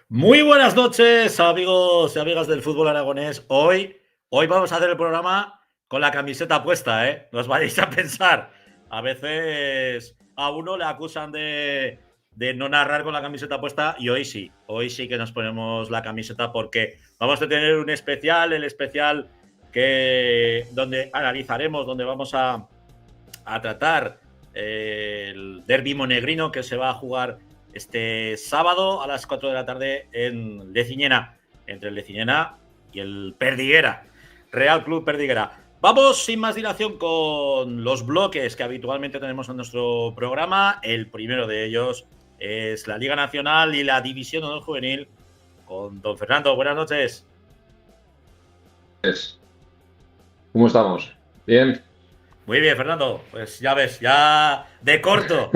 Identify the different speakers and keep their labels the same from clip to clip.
Speaker 1: Muy buenas noches, amigos y amigas del fútbol aragonés. Hoy vamos a hacer el programa con la camiseta puesta, ¿eh? No os vayáis a pensar. A veces a uno le acusan de no narrar con la camiseta puesta y hoy sí que nos ponemos la camiseta porque vamos a tener un especial, el especial donde analizaremos, donde vamos a tratar el derbi monegrino que se va a jugar este sábado a las 4 de la tarde en Leciñena, entre el Leciñena y el Perdiguera, Real Club Perdiguera. Vamos sin más dilación con los bloques que habitualmente tenemos en nuestro programa. El primero de ellos es la Liga Nacional y la División de Honor Juvenil con don Fernando. Buenas noches.
Speaker 2: ¿Cómo estamos? ¿Bien?
Speaker 1: Muy bien, Fernando. Pues ya ves, ya de corto.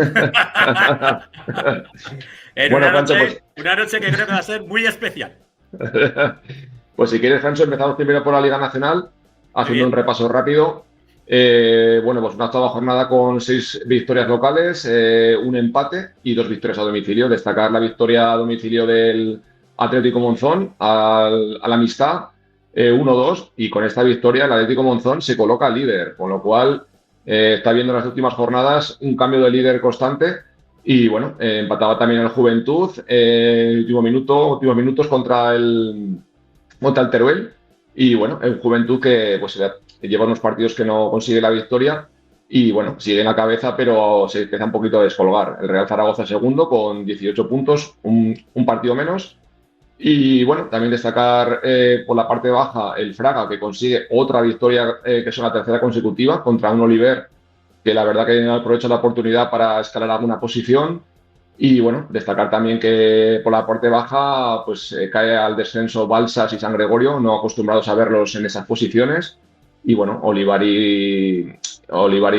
Speaker 1: En
Speaker 2: Bueno, Francho,
Speaker 1: una noche que creo que va a ser muy especial.
Speaker 2: pues si quieres, Francho, empezamos primero por la Liga Nacional,
Speaker 1: Muy
Speaker 2: haciendo un
Speaker 1: bien.
Speaker 2: repaso rápido. Bueno, pues una octava jornada con 6 victorias locales, un empate y 2 victorias a domicilio. Destacar la victoria a domicilio del Atlético Monzón a la Amistad, 1-2, y con esta victoria el Atlético Monzón se coloca líder, con lo cual está viendo en las últimas jornadas un cambio de líder constante. Y bueno, empataba también el Juventud, últimos minutos contra el Teruel. Y bueno, el Juventud que pues lleva unos partidos que no consigue la victoria y bueno, sigue en la cabeza, pero se empieza un poquito a descolgar. El Real Zaragoza segundo con 18 puntos, un partido menos. Y bueno, también destacar por la parte baja el Fraga, que consigue otra victoria, que es la tercera consecutiva, contra un Oliver que la verdad que aprovecha la oportunidad para escalar alguna posición. Y bueno, destacar también que por la parte baja pues cae al descenso Balsas y San Gregorio, no acostumbrados a verlos en esas posiciones. Y bueno, Olivar y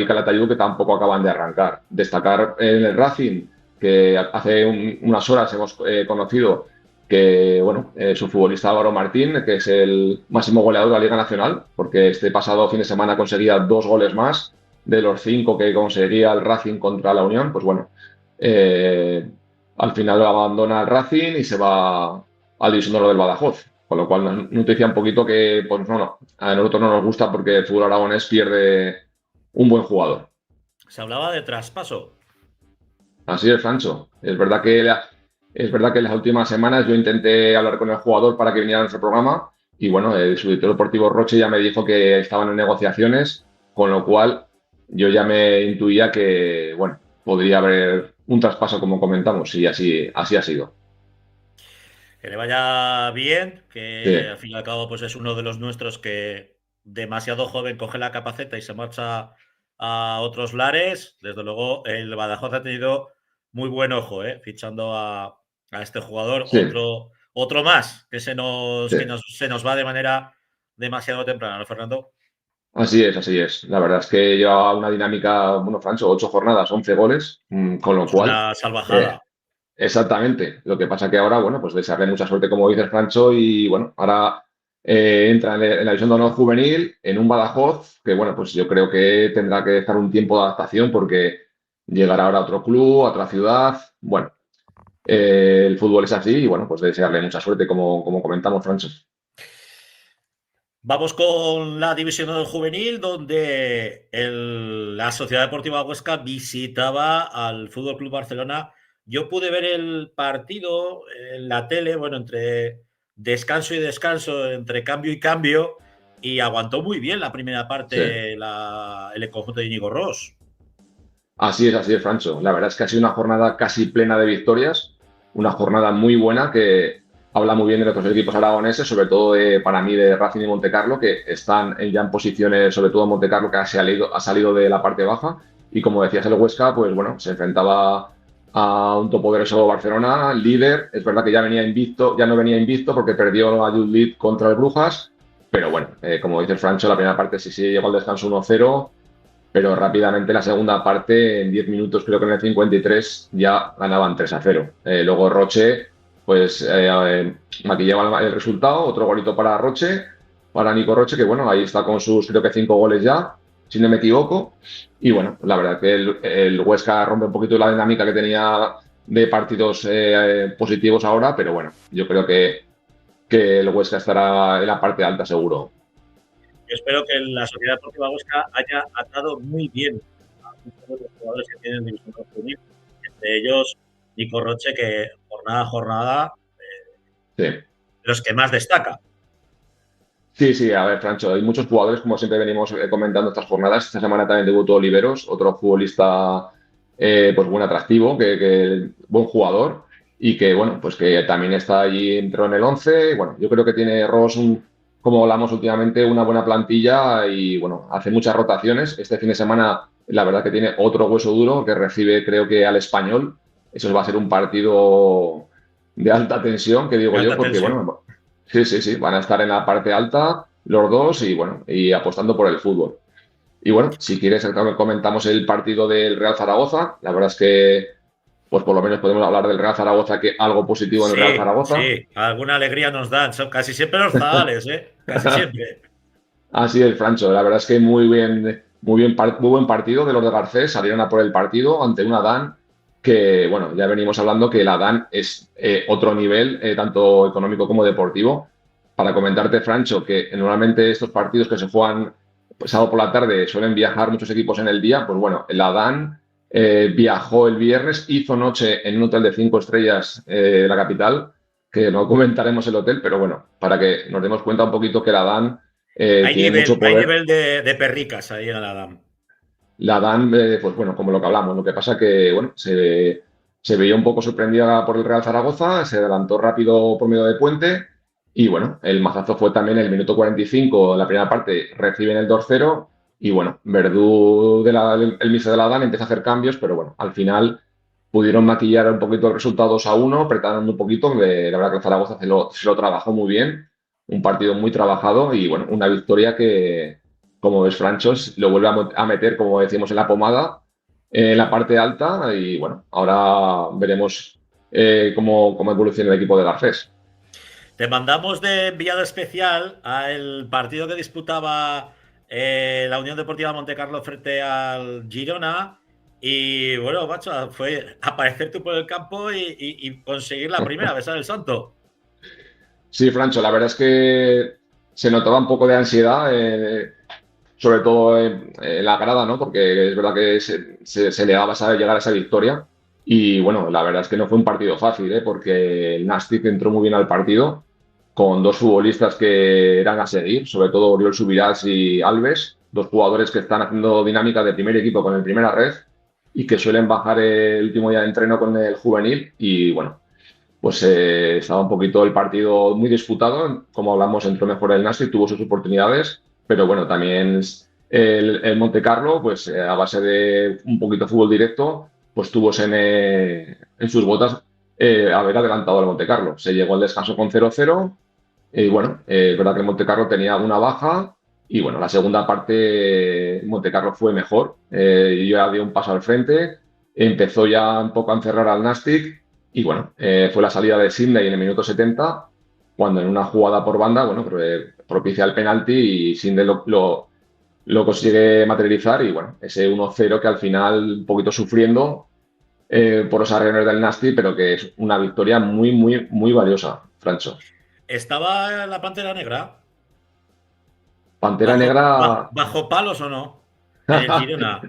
Speaker 2: Calatayud que tampoco acaban de arrancar. Destacar en el Racing, que hace unas horas hemos conocido que bueno, su futbolista Álvaro Martín, que es el máximo goleador de la Liga Nacional, porque este pasado fin de semana conseguía 2 goles más de los 5 que conseguía el Racing contra la Unión. Pues bueno, al final abandona el Racing y se va al División de Honor del Badajoz. Con lo cual nos noticia un poquito que pues, a nosotros no nos gusta porque el fútbol aragonés pierde un buen jugador.
Speaker 1: Se hablaba de traspaso.
Speaker 2: Así es, Sancho. Es verdad que en las últimas semanas yo intenté hablar con el jugador para que viniera a nuestro programa y bueno, su director deportivo Roche ya me dijo que estaban en negociaciones, con lo cual yo ya me intuía que, bueno, podría haber un traspaso como comentamos y así ha sido.
Speaker 1: Que le vaya bien,
Speaker 2: Sí,
Speaker 1: que al fin y al cabo pues es uno de los nuestros que demasiado joven coge la capaceta y se marcha a otros lares. Desde luego el Badajoz ha tenido muy buen ojo, fichando a este jugador.
Speaker 2: sí,
Speaker 1: Otro más que
Speaker 2: sí.
Speaker 1: se nos va de manera demasiado temprana, ¿no, Fernando?
Speaker 2: Así es, así es. La verdad es que lleva una dinámica, bueno, Francho, 8 jornadas, 11 goles, con lo
Speaker 1: Es
Speaker 2: cual,
Speaker 1: una
Speaker 2: eh,
Speaker 1: salvajada.
Speaker 2: exactamente. Lo que pasa que ahora, bueno, pues desearle mucha suerte, como dices, Francho, y bueno, ahora entra en la división de honor juvenil, en un Badajoz, que bueno, pues yo creo que tendrá que estar un tiempo de adaptación porque llegará ahora a otro club, a otra ciudad. Bueno, el fútbol es así y bueno, pues desearle mucha suerte, como comentamos, Francho.
Speaker 1: Vamos con la división del juvenil, donde la Sociedad Deportiva Huesca visitaba al Fútbol Club Barcelona. Yo pude ver el partido en la tele, bueno, entre descanso y descanso, entre cambio y cambio, y aguantó muy bien la primera
Speaker 2: Sí.
Speaker 1: parte el conjunto de Íñigo Ross.
Speaker 2: Así es, Francho. La verdad es que ha sido una jornada casi plena de victorias, una jornada muy buena que habla muy bien de nuestros equipos aragoneses, sobre todo para mí de Racing y Montecarlo, que están ya en posiciones, sobre todo Montecarlo, que ha salido de la parte baja. Y como decías, el Huesca, pues bueno, se enfrentaba a un todopoderoso Barcelona, líder. Es verdad que ya venía invicto, ya no venía invicto porque perdió a Youth League contra el Brujas. Pero bueno, como dice Francho, la primera parte sí llegó al descanso 1-0, pero rápidamente la segunda parte, en 10 minutos, creo que en el 53, ya ganaban 3-0. Luego Roche, pues maquillaba el resultado, otro golito para Roche, para Nico Roche, que bueno, ahí está con sus, creo que 5 goles ya, si no me equivoco. Y bueno, la verdad que el Huesca rompe un poquito la dinámica que tenía de partidos positivos ahora, pero bueno, yo creo que el Huesca estará en la parte alta seguro.
Speaker 1: Yo espero que la Sociedad Deportiva Huesca haya atado muy bien a muchos de los jugadores que tienen división juvenil, entre ellos Nico Roche, que jornada a jornada,
Speaker 2: Sí.
Speaker 1: los que más destaca.
Speaker 2: Sí, sí, a ver, Francho, hay muchos jugadores, como siempre venimos comentando estas jornadas. Esta semana también debutó Oliveros, otro futbolista pues buen atractivo, buen jugador y que, bueno, pues que también está allí, entró en el 11. Bueno, yo creo que tiene Ross, como hablamos últimamente, una buena plantilla y, bueno, hace muchas rotaciones. Este fin de semana, la verdad que tiene otro hueso duro que recibe, creo que al Español. Eso va a ser un partido de alta tensión, que digo
Speaker 1: De
Speaker 2: yo,
Speaker 1: alta
Speaker 2: porque,
Speaker 1: tensión.
Speaker 2: bueno, sí, sí, sí, van a estar en la parte alta los dos y bueno, y apostando por el fútbol. Y bueno, si quieres, comentamos el partido del Real Zaragoza. La verdad es que, pues por lo menos podemos hablar del Real Zaragoza, que algo positivo en el Real
Speaker 1: Sí,
Speaker 2: Zaragoza.
Speaker 1: sí, alguna alegría nos dan. Son casi siempre los zagales, ¿eh? Casi siempre.
Speaker 2: Así es, Francho. La verdad es que muy buen partido de los de Garcés. Salieron a por el partido ante una Dan que, bueno, ya venimos hablando que la Dan es otro nivel, tanto económico como deportivo. Para comentarte, Francho, que normalmente estos partidos que se juegan pues, sábado por la tarde suelen viajar muchos equipos en el día. Pues bueno, la Dan viajó el viernes, hizo noche en un hotel de 5 estrellas de la capital, que no comentaremos el hotel, pero bueno, para que nos demos cuenta un poquito que la Dan tiene mucho
Speaker 1: Hay
Speaker 2: poder.
Speaker 1: nivel de perricas ahí en la Adam.
Speaker 2: La Dan, pues bueno, como lo que hablamos, lo que pasa que, bueno, se veía un poco sorprendida por el Real Zaragoza, se adelantó rápido por medio de Puente y, bueno, el mazazo fue también el minuto 45, la primera parte, reciben el 2-0 y, bueno, Verdú, el mister de la Dan, empieza a hacer cambios, pero, bueno, al final pudieron maquillar un poquito el resultado 2-1, apretando un poquito, la verdad que el Zaragoza se lo trabajó muy bien, un partido muy trabajado y, bueno, una victoria que como ves, Franchos, lo vuelve a meter, como decimos, en la pomada, en la parte alta y bueno, ahora veremos cómo evoluciona el equipo de Garcés.
Speaker 1: Te mandamos de enviado especial al partido que disputaba la Unión Deportiva Montecarlo frente al Girona. Y bueno, macho, fue aparecer tú por el campo y conseguir la primera, besar el santo.
Speaker 2: Sí, Francho, la verdad es que se notaba un poco de ansiedad, sobre todo en la grada, ¿no? Porque es verdad que se le daba a llegar a esa victoria. Y bueno, la verdad es que no fue un partido fácil, ¿eh? Porque el Nastic entró muy bien al partido, con dos futbolistas que eran a seguir, sobre todo Oriol Subirás y Alves, dos jugadores que están haciendo dinámica de primer equipo con el primera red y que suelen bajar el último día de entreno con el juvenil. Y bueno, pues estaba un poquito el partido muy disputado. Como hablamos, entró mejor el Nastic, tuvo sus oportunidades, pero bueno, también el Montecarlo, pues a base de un poquito de fútbol directo, pues tuvo en sus botas haber adelantado al Montecarlo. Se llegó al descanso con 0-0 y bueno, es verdad que el Montecarlo tenía una baja y bueno, la segunda parte Montecarlo fue mejor. Ya dio un paso al frente, empezó ya un poco a encerrar al Nastic y bueno, fue la salida de Sidney en el minuto 70 cuando en una jugada por banda, bueno, propicia el penalti y Sidney lo consigue materializar y bueno, ese 1-0 que al final un poquito sufriendo por los arreones del Nastic, pero que es una victoria muy, muy, muy valiosa, Francho.
Speaker 1: ¿Estaba la Pantera Negra?
Speaker 2: Pantera Negra.
Speaker 1: ¿Bajo palos o no? En el Girona.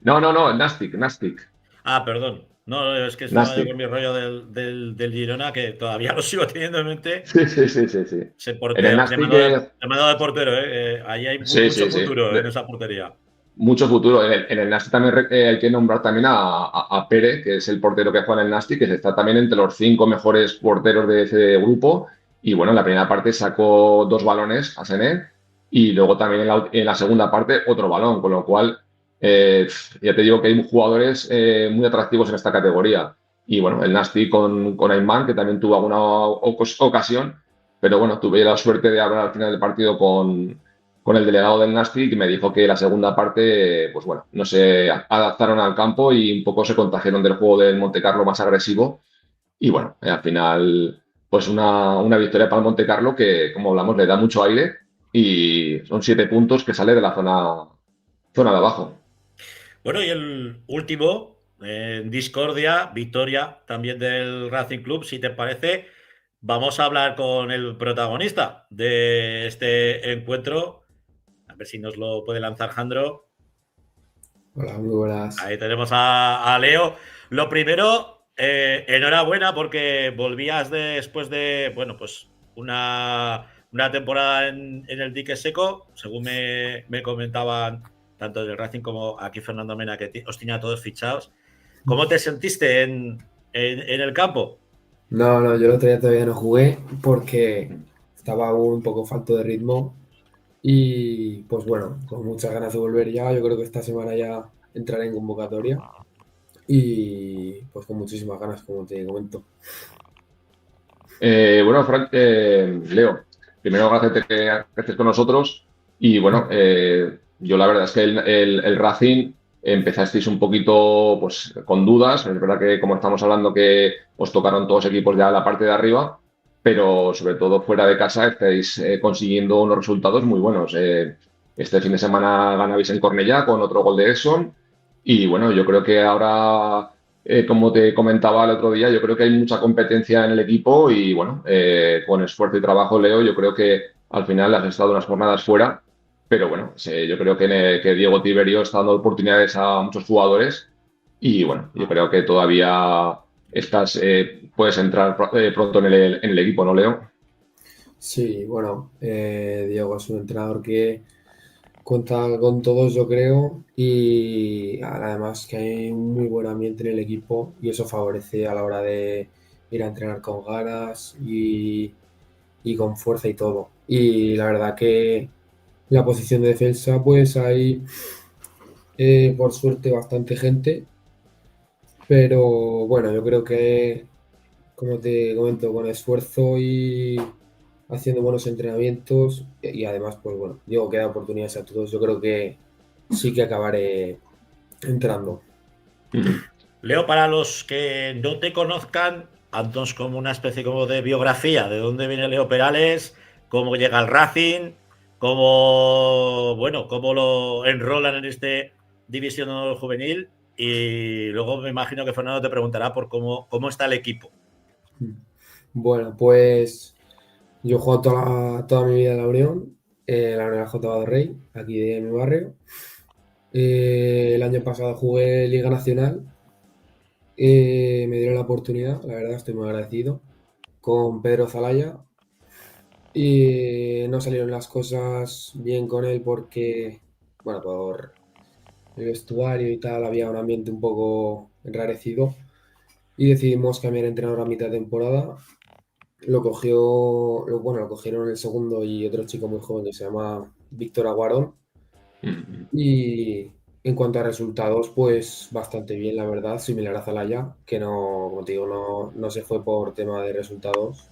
Speaker 2: No, no, no, Nastic, Nastic,
Speaker 1: Ah, perdón. No, es que estaba yo con
Speaker 2: Nastic.
Speaker 1: mi rollo del Girona, que todavía lo sigo teniendo en mente.
Speaker 2: Sí, sí, sí, sí, sí.
Speaker 1: Se
Speaker 2: En el
Speaker 1: te
Speaker 2: Nastic,
Speaker 1: mando de portero, ¿eh? Ahí hay
Speaker 2: sí,
Speaker 1: mucho
Speaker 2: sí, sí.
Speaker 1: futuro en esa portería.
Speaker 2: Mucho futuro. En el Nastic también hay que nombrar también a Pere, que es el portero que juega en el Nastic, que está también entre los 5 mejores porteros de ese grupo. Y bueno, en la primera parte sacó 2 balones a Sené y luego también en la segunda parte otro balón, con lo cual ya te digo que hay jugadores muy atractivos en esta categoría. Y bueno, el Nastic con Ayman, que también tuvo alguna ocasión, pero bueno, tuve la suerte de hablar al final del partido con el delegado del Nastic y me dijo que la segunda parte, pues bueno, no se adaptaron al campo y un poco se contagiaron del juego del Montecarlo más agresivo. Y bueno, al final, pues una victoria para el Montecarlo que, como hablamos, le da mucho aire y son 7 puntos que sale de la zona de abajo.
Speaker 1: Bueno, y el último, en discordia, victoria también del Racing Club. Si te parece, vamos a hablar con el protagonista de este encuentro. A ver si nos lo puede lanzar Jandro.
Speaker 3: Hola, muy buenas.
Speaker 1: Ahí tenemos a Leo. Lo primero, enhorabuena porque volvías después de, bueno, pues una temporada en el dique seco, según me comentaban tanto del Racing como aquí Fernando Mena, que os tenía todos fichados. ¿Cómo te sentiste en el campo?
Speaker 3: No, yo el otro día todavía no jugué porque estaba un poco falto de ritmo y pues bueno, con muchas ganas de volver ya. Yo creo que esta semana ya entraré en convocatoria y pues con muchísimas ganas, como te comento.
Speaker 2: Bueno, Frank, Leo, primero agradecerte que estés con nosotros y bueno, yo la verdad es que el Racing empezasteis un poquito pues con dudas, es verdad que como estamos hablando que os tocaron todos equipos ya la parte de arriba, pero sobre todo fuera de casa estáis consiguiendo unos resultados muy buenos. Este fin de semana ganabais en Cornellá con otro gol de Exxon y bueno, yo creo que ahora como te comentaba el otro día, yo creo que hay mucha competencia en el equipo y bueno, con esfuerzo y trabajo, Leo, yo creo que al final has estado unas jornadas fuera, pero bueno, yo creo que Diego Tiberio está dando oportunidades a muchos jugadores y bueno, yo creo que todavía puedes entrar pronto en el equipo, ¿no, Leo?
Speaker 3: Sí, bueno, Diego es un entrenador que cuenta con todos, yo creo, y además que hay un muy buen ambiente en el equipo y eso favorece a la hora de ir a entrenar con ganas y con fuerza y todo. Y la verdad que la posición de defensa, pues hay por suerte bastante gente, pero bueno, yo creo que, como te comento, con esfuerzo y haciendo buenos entrenamientos y además, pues bueno, digo que da oportunidades a todos, yo creo que sí que acabaré entrando.
Speaker 1: Leo, para los que no te conozcan, haznos como una especie como de biografía de dónde viene Leo Perales, cómo llega al Racing, cómo lo enrolan en este División de Honor Juvenil y luego me imagino que Fernando te preguntará por cómo está el equipo.
Speaker 3: Bueno, pues yo he jugado toda mi vida en la Unión J. de Rey, aquí de mi barrio. El año pasado jugué Liga Nacional. Me dieron la oportunidad, la verdad estoy muy agradecido, con Pedro Zalaya. Y no salieron las cosas bien con él porque, bueno, por el vestuario y tal, había un ambiente un poco enrarecido. Y decidimos cambiar de entrenador a mitad de temporada. Lo cogieron el segundo y otro chico muy joven que se llama Víctor Aguarón. Y en cuanto a resultados, pues bastante bien, la verdad, similar a Zalaya, que no, como te digo, no se fue por tema de resultados.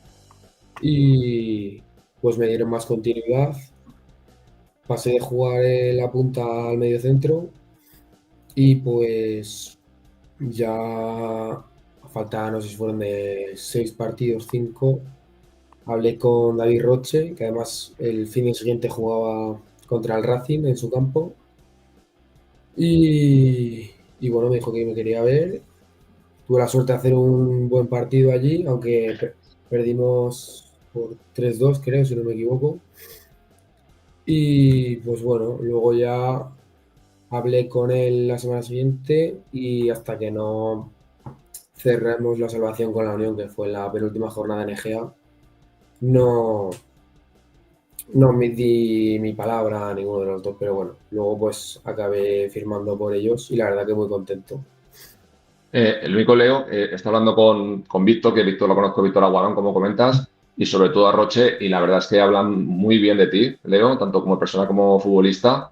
Speaker 3: Y pues me dieron más continuidad. Pasé de jugar en la punta al medio centro y pues ya a falta, no sé si fueron de 6 partidos, 5. Hablé con David Roche, que además el fin siguiente jugaba contra el Racing en su campo. Y bueno, me dijo que me quería ver. Tuve la suerte de hacer un buen partido allí, aunque perdimos por 3-2, creo, si no me equivoco. Y pues bueno, luego ya hablé con él la semana siguiente y hasta que no cerramos la salvación con la Unión, que fue la penúltima jornada en Egea, no, no me di mi palabra a ninguno de los dos, pero bueno, luego pues acabé firmando por ellos y la verdad que muy contento.
Speaker 2: El único Leo, está hablando con Víctor, que Víctor lo conozco, Víctor Aguarón, como comentas, y sobre todo a Roche, y la verdad es que hablan muy bien de ti, Leo, tanto como persona como futbolista.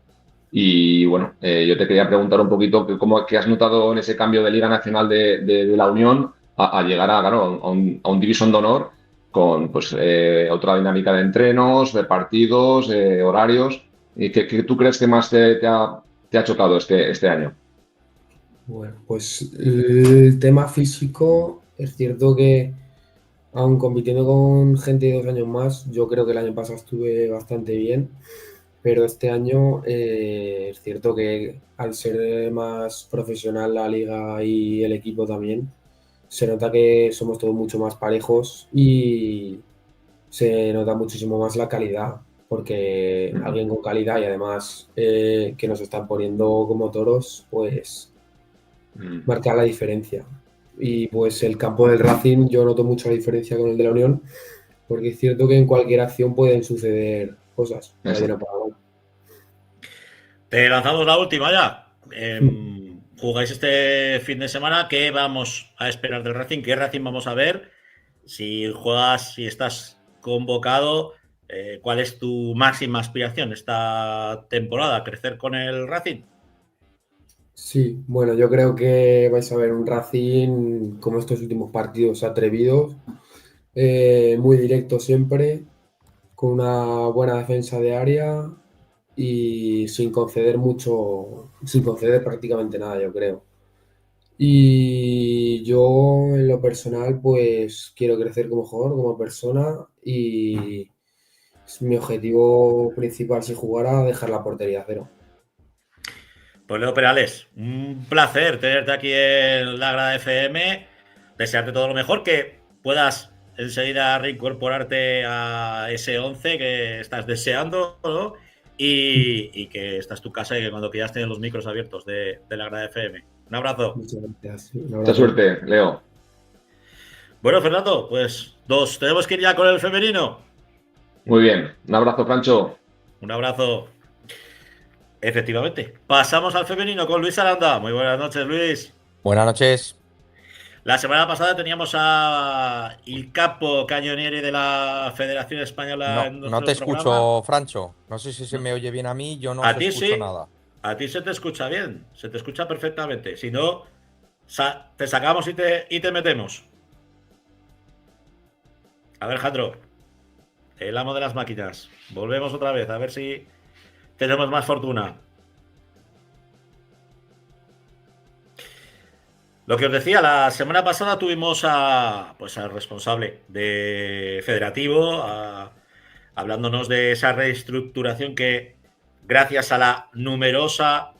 Speaker 2: Y bueno, yo te quería preguntar un poquito qué has notado en ese cambio de Liga Nacional de la Unión a llegar claro, a un División de Honor con pues, otra dinámica de entrenos, de partidos, horarios. ¿Y qué tú crees que más te ha chocado este año?
Speaker 3: Bueno, pues el tema físico es cierto que aun compitiendo con gente de 2 años más, yo creo que el año pasado estuve bastante bien. pero este año es cierto que al ser más profesional la liga y el equipo también, se nota que somos todos mucho más parejos y se nota muchísimo más la calidad, porque alguien con calidad y además que nos están poniendo como toros, pues marca la diferencia. Y pues el campo del Racing yo noto mucha diferencia con el de la Unión, porque es cierto que en cualquier acción pueden suceder cosas. Para bien o para mal.
Speaker 1: Te lanzamos la última ya. Jugáis este fin de semana. ¿Qué vamos a esperar del Racing? ¿Qué Racing vamos a ver? Si juegas, si estás convocado, ¿cuál es tu máxima aspiración esta temporada? ¿Crecer con el Racing?
Speaker 3: Sí, bueno, yo creo que vais a ver un Racing como estos últimos partidos atrevidos, muy directo siempre, con una buena defensa de área y sin conceder mucho, sin conceder prácticamente nada, yo creo. Y yo en lo personal, pues quiero crecer como jugador, como persona y mi objetivo principal si jugara dejar la portería a cero.
Speaker 1: Pues Leo Perales, un placer tenerte aquí en la Grada FM. Desearte todo lo mejor, que puedas enseguida reincorporarte a ese 11 que estás deseando, ¿no? Y que esta es tu casa y que cuando quieras tener los micros abiertos de la Grada FM. Un abrazo.
Speaker 3: Muchas gracias. Un
Speaker 2: Mucha
Speaker 3: abrazo.
Speaker 2: suerte, Leo.
Speaker 1: Bueno, Fernando, pues nos tenemos que ir ya con el femenino.
Speaker 2: Muy bien. Un abrazo, Francho.
Speaker 1: Un abrazo. Efectivamente. Pasamos al femenino con Luis Aranda. Muy buenas noches, Luis.
Speaker 4: Buenas noches.
Speaker 1: La semana pasada teníamos a Il Capo Cañonieri de la Federación Española
Speaker 4: No,
Speaker 1: en
Speaker 4: no te
Speaker 1: nuestro programa.
Speaker 4: escucho, Francho. No sé si se
Speaker 1: No.
Speaker 4: me oye bien a mí, yo no
Speaker 1: A
Speaker 4: os
Speaker 1: ti
Speaker 4: escucho
Speaker 1: sí,
Speaker 4: nada.
Speaker 1: a ti se te escucha bien, se te escucha perfectamente. Si no, te sacamos y te metemos. A ver, Jandro, el amo de las máquinas. Volvemos otra vez, a ver si tenemos más fortuna. Lo que os decía, la semana pasada tuvimos pues al responsable de Federativo hablándonos de esa reestructuración que, gracias a la numerosas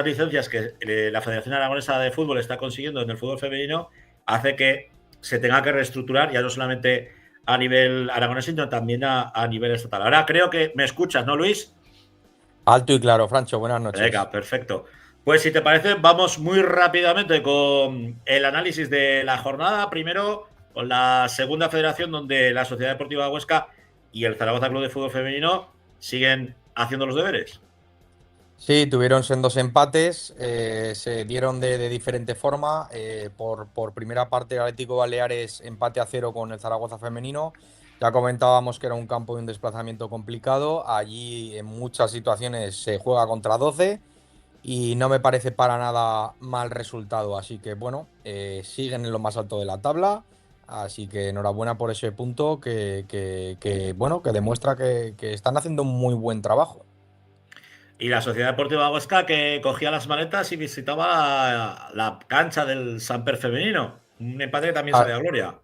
Speaker 1: licencias que la Federación Aragonesa de Fútbol está consiguiendo en el fútbol femenino, hace que se tenga que reestructurar ya no solamente a nivel aragonés, sino también a nivel estatal. Ahora creo que me escuchas, ¿no, Luis?
Speaker 4: Alto y claro, Francho, buenas noches.
Speaker 1: Venga, perfecto. Pues si te parece, vamos muy rápidamente con el análisis de la jornada. Primero, con la segunda federación, donde la Sociedad Deportiva Huesca y el Zaragoza Club de Fútbol Femenino siguen haciendo los deberes.
Speaker 4: Sí, tuvieron sendos empates, se dieron de diferente forma. Por primera parte, el Atlético Baleares empate a 0 con el Zaragoza femenino. Ya comentábamos que era un campo de un desplazamiento complicado. Allí en muchas situaciones se juega contra 12 y no me parece para nada mal resultado. Así que bueno, siguen en lo más alto de la tabla. Así que enhorabuena por ese punto bueno, que demuestra que están haciendo un muy buen trabajo.
Speaker 1: Y la Sociedad Deportiva Huesca, que cogía las maletas y visitaba la cancha del Samper femenino. Un empate que también sabe a gloria.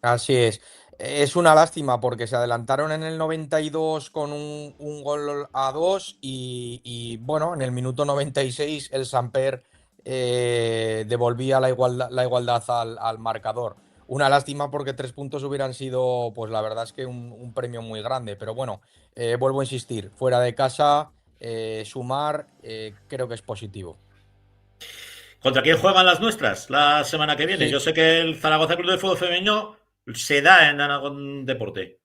Speaker 4: Así es. Es una lástima porque se adelantaron en el 92 con un gol a 2 bueno, en el minuto 96 el Samper devolvía la igualdad al marcador. Una lástima porque 3 puntos hubieran sido, pues la verdad es que un premio muy grande. Pero bueno, vuelvo a insistir, fuera de casa, sumar creo que es positivo.
Speaker 1: ¿Contra quién juegan las nuestras la semana que viene?
Speaker 4: Sí.
Speaker 1: Yo sé que el Zaragoza Club de Fútbol Femenino se da en Aragón Deporte.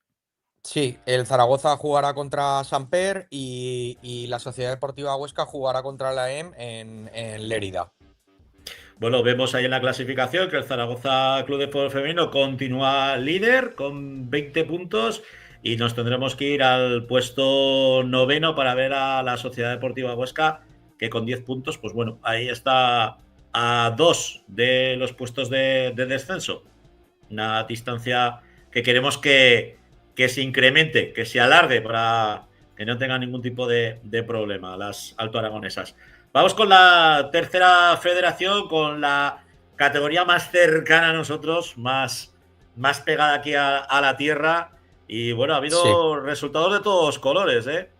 Speaker 4: Sí, el Zaragoza jugará contra Samper y la Sociedad Deportiva Huesca jugará contra la EM en Lérida.
Speaker 1: Bueno, vemos ahí en la clasificación que el Zaragoza Club de Fútbol Femenino continúa líder con 20 puntos y nos tendremos que ir al puesto 9º para ver a la Sociedad Deportiva Huesca, que con 10 puntos, pues bueno, ahí está a 2 de los puestos de descenso. Una distancia que queremos que se incremente, que se alargue para que no tengan ningún tipo de problema las alto aragonesas. Vamos con la tercera federación, con la categoría más cercana a nosotros, más pegada aquí a la tierra. Y bueno, ha
Speaker 4: Sí.
Speaker 1: habido resultados de todos colores, ¿eh?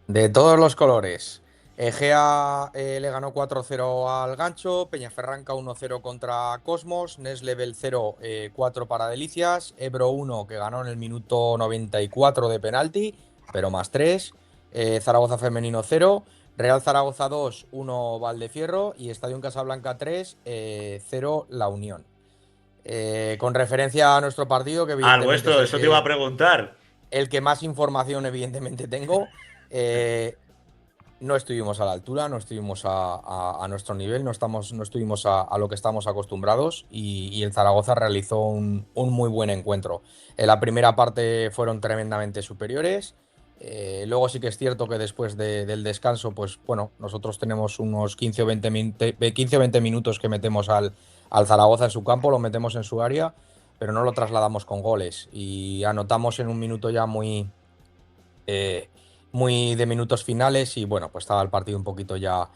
Speaker 4: De todos los colores. Egea le ganó 4-0 al Gancho, Peñaferranca 1-0 contra Cosmos, Next Level 0, 4 para Delicias, Ebro 1 que ganó en el minuto 94 de penalti, pero más 3, Zaragoza Femenino 0, Real Zaragoza 2, 1 Valdefierro y Estadio Casablanca 3, 0 La Unión. Con referencia a nuestro partido, que
Speaker 1: Al
Speaker 4: evidentemente es
Speaker 1: vuestro, eso te iba a preguntar.
Speaker 4: el que más información evidentemente tengo, no estuvimos a la altura, no estuvimos a nuestro nivel, no estuvimos a lo que estamos acostumbrados y el Zaragoza realizó un muy buen encuentro. En la primera parte fueron tremendamente superiores. Luego sí que es cierto que después del descanso, pues bueno, nosotros tenemos unos 15 o 20 minutos que metemos al Zaragoza en su campo, lo metemos en su área, pero no lo trasladamos con goles. Y anotamos en un minuto ya eh, muy de minutos finales y bueno, pues estaba el partido un poquito ya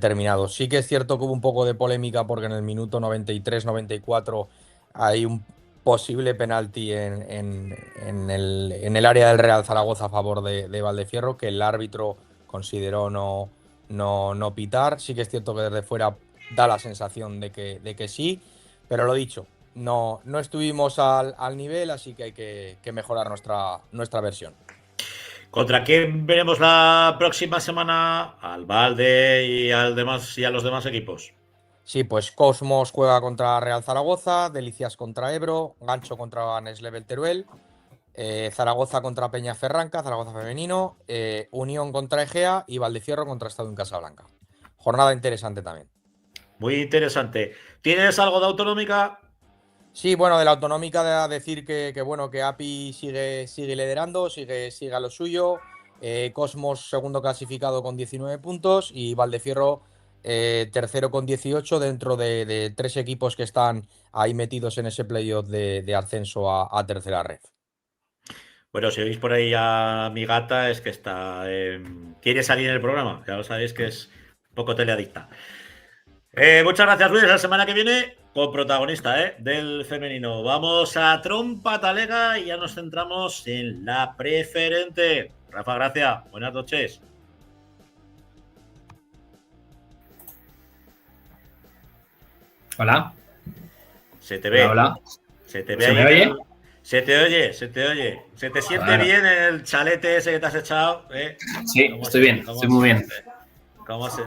Speaker 4: terminado. Sí que es cierto que hubo un poco de polémica porque en el minuto 93-94 hay un posible penalti en el área del Real Zaragoza a favor de Valdefierro, que el árbitro consideró no pitar. Sí que es cierto que desde fuera da la sensación de que sí, pero lo dicho, no estuvimos al nivel, así que hay que mejorar nuestra versión.
Speaker 1: ¿Contra quién veremos la próxima semana? Al Valde y a los demás equipos.
Speaker 4: Sí, pues Cosmos juega contra Real Zaragoza, Delicias contra Ebro, Gancho contra Neslevel Teruel, Zaragoza contra Peñaferranca, Zaragoza Femenino, Unión contra Egea y Valdefierro contra Estadio en Casablanca. Jornada interesante también.
Speaker 1: Muy interesante. ¿Tienes algo de autonómica?
Speaker 4: Sí, bueno, de la autonómica decir bueno, que API sigue liderando, sigue a lo suyo. Cosmos segundo clasificado con 19 puntos y Valdefierro tercero con 18 dentro de 3 equipos que están ahí metidos en ese playoff de ascenso a tercera red.
Speaker 1: Bueno, si oís por ahí a mi gata es que quiere salir en el programa. Ya lo sabéis que es un poco teleadicta. Muchas gracias, Luis. La semana que viene con protagonista del femenino. Vamos a trompa talega y ya nos centramos en la preferente. Rafa, gracias. Buenas noches.
Speaker 5: Hola.
Speaker 1: Se te ve.
Speaker 5: Hola.
Speaker 1: Se te ve
Speaker 5: ¿Se
Speaker 1: ahí.
Speaker 5: me oye?
Speaker 1: Se te oye. Se te siente
Speaker 5: Claro.
Speaker 1: bien el chalete ese que te has echado.
Speaker 5: Sí, estoy bien, estoy muy bien.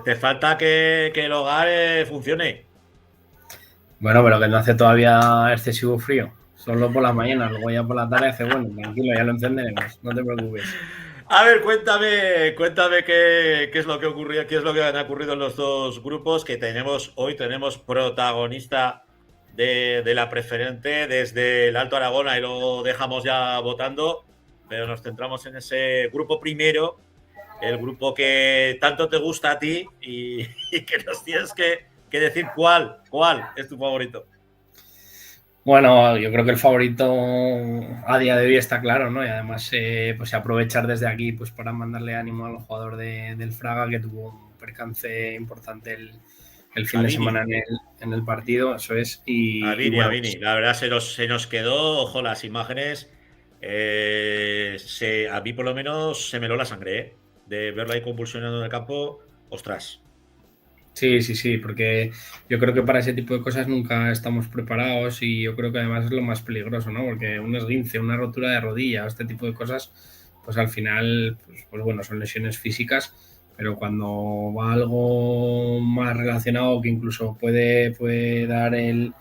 Speaker 1: Te falta que el hogar funcione.
Speaker 5: Bueno, pero que no hace todavía excesivo frío. Solo por las mañanas, luego ya por la tarde hace bueno. Tranquilo, ya lo encenderemos. No te preocupes.
Speaker 1: A ver, cuéntame qué es lo que ocurría, qué es lo que han ocurrido en los dos grupos que hoy tenemos protagonista de la preferente desde el Alto Aragón, ahí lo dejamos ya votando, pero nos centramos en ese grupo primero, el grupo que tanto te gusta a ti y que nos tienes que decir cuál es tu favorito.
Speaker 5: Bueno, yo creo que el favorito a día de hoy está claro, ¿no? Y además, pues aprovechar desde aquí pues para mandarle ánimo al jugador del Fraga que tuvo un percance importante el fin de semana en el partido, eso es.
Speaker 1: A Vini.
Speaker 5: Pues,
Speaker 1: la verdad se nos quedó, ojo, las imágenes. A mí por lo menos se me heló la sangre, de verlo ahí convulsionando en el campo. Ostras.
Speaker 5: Sí, porque yo creo que para ese tipo de cosas nunca estamos preparados y yo creo que además es lo más peligroso, ¿no? Porque un esguince, una rotura de rodilla, este tipo de cosas, pues al final, pues bueno, son lesiones físicas, pero cuando va algo más relacionado que incluso puede dar el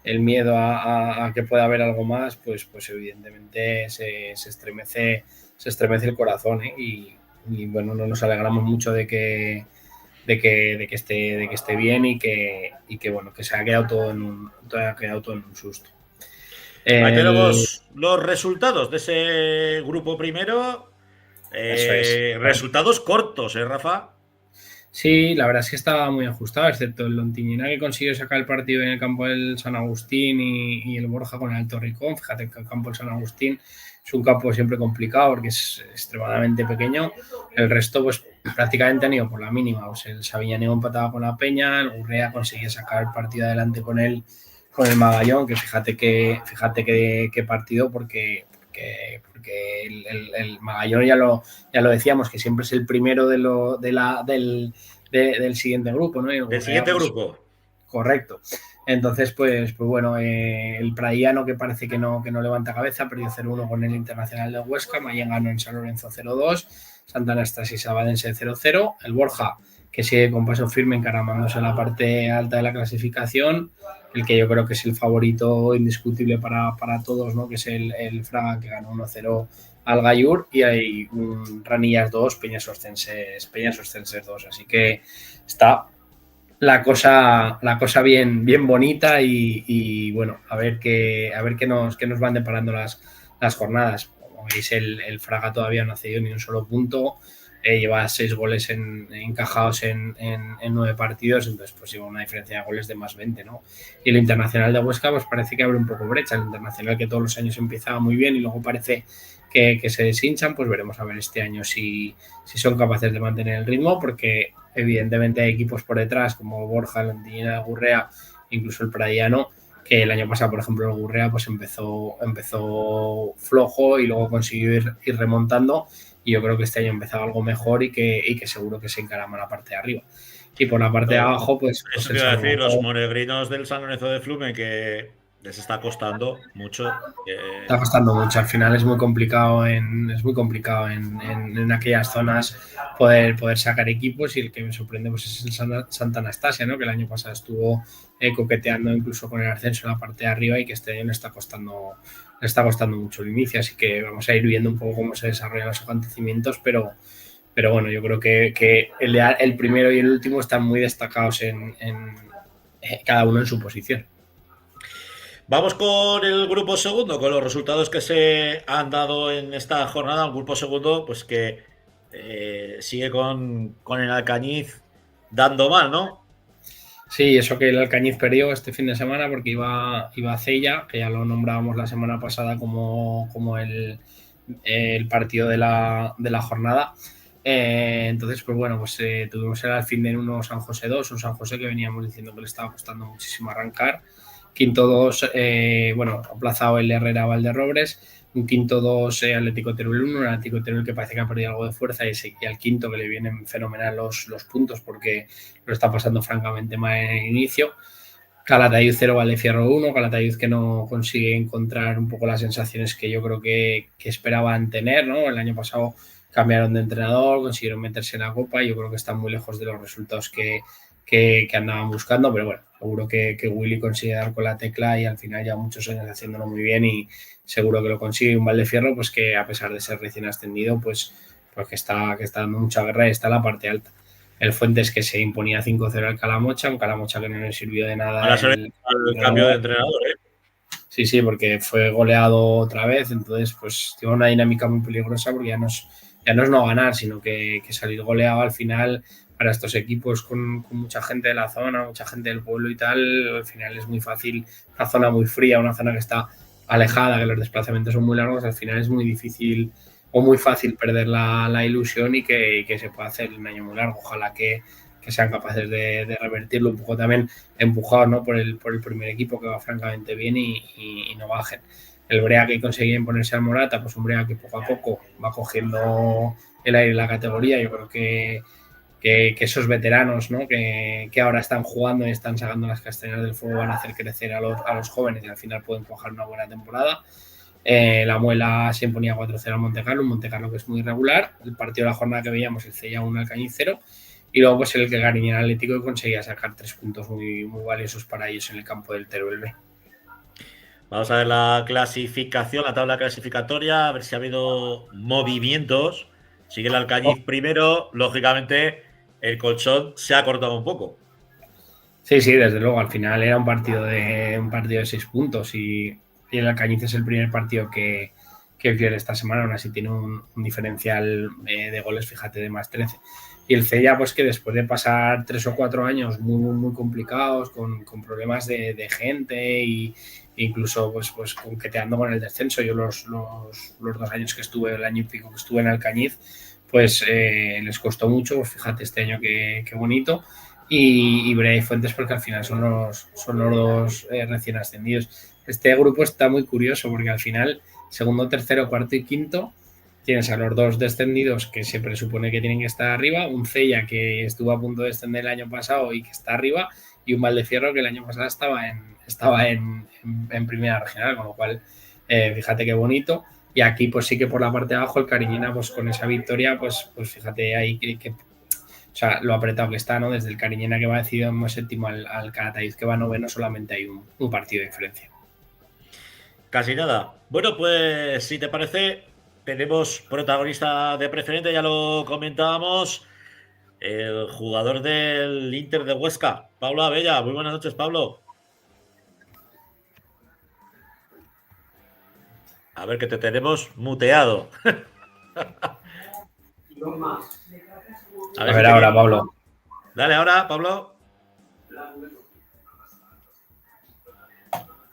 Speaker 5: miedo a que pueda haber algo más, pues evidentemente se estremece el corazón, ¿eh? Y bueno, nos alegramos mucho de que esté bien y que bueno, que se ha quedado todo en un susto.
Speaker 1: Ahí tenemos los resultados de ese grupo primero.
Speaker 5: Eso es.
Speaker 1: Resultados cortos, Rafa.
Speaker 5: Sí, la verdad es que estaba muy ajustado, excepto el Lontiñena que consiguió sacar el partido en el campo del San Agustín y el Borja con el Alto Ricón. Fíjate que el campo del San Agustín es un campo siempre complicado porque es extremadamente pequeño. El resto, pues prácticamente han ido por la mínima. Pues el Sabiñánigo empataba con la Peña, el Gurrea conseguía sacar el partido adelante con el Magallón, que fíjate que partido porque porque el Magallón ya lo decíamos, que siempre es el primero del siguiente grupo, ¿no?
Speaker 1: Del siguiente grupo.
Speaker 5: Correcto. Entonces, pues bueno, el Pradiano, que parece que no levanta cabeza, perdió 0-1 con el Internacional de Huesca, Mayen ganó en San Lorenzo 0-2, Santa Anastasia y Sabadense 0-0, el Borja, que sigue con paso firme encaramándose en la parte alta de la clasificación, el que yo creo que es el favorito indiscutible para todos, ¿no? Que es el Fraga, que ganó 1-0 al Gallur, y hay un Ranillas 2, Peñas Ostenses 2, así que está la cosa bien bonita y bueno, a ver qué nos van deparando las jornadas. Como veis, el Fraga todavía no ha cedido ni un solo punto, lleva 6 goles encajados en 9 partidos, entonces pues lleva una diferencia de goles de más 20, ¿no? Y el Internacional de Huesca pues parece que abre un poco brecha, el Internacional, que todos los años empezaba muy bien y luego parece que se deshinchan, pues veremos a ver este año si son capaces de mantener el ritmo, porque evidentemente hay equipos por detrás como Borja, la Antillana, Gurrea, incluso el Pradiano, que el año pasado, por ejemplo, el Gurrea pues empezó flojo y luego consiguió ir remontando, y yo creo que este año ha empezado algo mejor y que seguro que se encarama la parte de arriba. Y por la parte de abajo, pues
Speaker 1: eso te iba a decir, los monegrinos del San Lorenzo de Flumen, que les está costando mucho.
Speaker 5: Está costando mucho. Al final es muy complicado en aquellas zonas poder sacar equipos, y el que me sorprende pues es el Santa Anastasia, ¿no? Que el año pasado estuvo coqueteando incluso con el ascenso en la parte de arriba, y que este año le está costando mucho el inicio. Así que vamos a ir viendo un poco cómo se desarrollan los acontecimientos, pero bueno, yo creo que el primero y el último están muy destacados en cada uno en su posición.
Speaker 1: Vamos con el grupo segundo, con los resultados que se han dado en esta jornada. Un grupo segundo, pues que sigue con el Alcañiz dando mal, ¿no?
Speaker 5: Sí, eso que el Alcañiz perdió este fin de semana porque iba a Cella, que ya lo nombrábamos la semana pasada como el partido de la jornada. Entonces, pues bueno, pues tuvimos el Alfindén 1 San José 2, un San José que veníamos diciendo que le estaba costando muchísimo arrancar. Quinto 2, aplazado el Herrera Valderrobres. Un quinto 2 Atlético Teruel 1, un Atlético Teruel que parece que ha perdido algo de fuerza, y al quinto que le vienen fenomenal los puntos, porque lo está pasando francamente mal en el inicio. Calatayud 0, Valdefierro 1, Calatayud que no consigue encontrar un poco las sensaciones que yo creo que esperaban tener, ¿no? El año pasado cambiaron de entrenador, consiguieron meterse en la Copa, y yo creo que están muy lejos de los resultados que andaban buscando, pero bueno, seguro que Willy consigue dar con la tecla, y al final ya muchos años haciéndolo muy bien, y seguro que lo consigue. Un Valdefierro pues que a pesar de ser recién ascendido, pues que está dando mucha guerra y está en la parte alta. El Fuentes, que se imponía 5-0 al Calamocha, un Calamocha que no le sirvió de nada
Speaker 1: el cambio de entrenador, ¿eh?
Speaker 5: Sí, porque fue goleado otra vez, entonces pues tiene una dinámica muy peligrosa, porque ya no es no ganar, sino que salir goleado al final para estos equipos con mucha gente de la zona, mucha gente del pueblo y tal, al final es muy fácil. Una zona muy fría, una zona que está alejada, que los desplazamientos son muy largos, al final es muy difícil o muy fácil perder la ilusión, y que se pueda hacer un año muy largo. Ojalá que sean capaces de revertirlo, un poco también empujado, ¿no? por el primer equipo, que va francamente bien, y no bajen. El Brea, que conseguía imponerse al Morata, pues un Brea que poco a poco va cogiendo el aire en la categoría. Yo creo que esos veteranos, ¿no? que ahora están jugando y están sacando las castañas del fuego, van a hacer crecer a los jóvenes, y al final pueden coger una buena temporada. La Muela se imponía 4-0 al Montecarlo, un Montecarlo que es muy irregular. El partido de la jornada que veíamos, el Cella 1 Alcañiz 0, y luego pues el que Gariñera Atlético, que conseguía sacar 3 puntos muy, muy valiosos para ellos en el campo del Teruel B.
Speaker 1: Vamos a ver la clasificación, la tabla clasificatoria, a ver si ha habido movimientos. Sigue el Alcañiz primero, lógicamente el colchón se ha cortado un poco.
Speaker 5: Sí, desde luego, al final era un partido de 6 puntos, y el Alcañiz es el primer partido que pierde esta semana, aún así tiene un diferencial de goles, fíjate, de más 13. Y el Cella, pues que después de pasar 3 o 4 años muy, muy complicados, con problemas de gente, e incluso pues conqueteando con el descenso. Yo los 2 años que estuve, el año y pico que estuve en Alcañiz, pues les costó mucho. Pues fíjate este año qué bonito. Y Brea y Fuentes, porque al final son los 2 recién ascendidos. Este grupo está muy curioso, porque al final segundo, tercero, cuarto y quinto. Tienes a los 2 descendidos que se presupone que tienen que estar arriba, un Cella que estuvo a punto de descender el año pasado y que está arriba, y un Valdefierro que el año pasado estaba en primera regional, con lo cual fíjate qué bonito. Y aquí pues sí que por la parte de abajo el Cariñena pues con esa victoria pues fíjate ahí que o sea, lo apretado que está, ¿no? Desde el Cariñena que va decidido séptimo al Calatayud que va noveno, solamente hay un partido de diferencia.
Speaker 1: Casi nada. Bueno, pues si te parece, tenemos protagonista de preferente, ya lo comentábamos, el jugador del Inter de Huesca, Pablo Abella. Muy buenas noches, Pablo. A ver, que te tenemos muteado.
Speaker 5: A ver ahora, Pablo.
Speaker 1: Dale ahora, Pablo.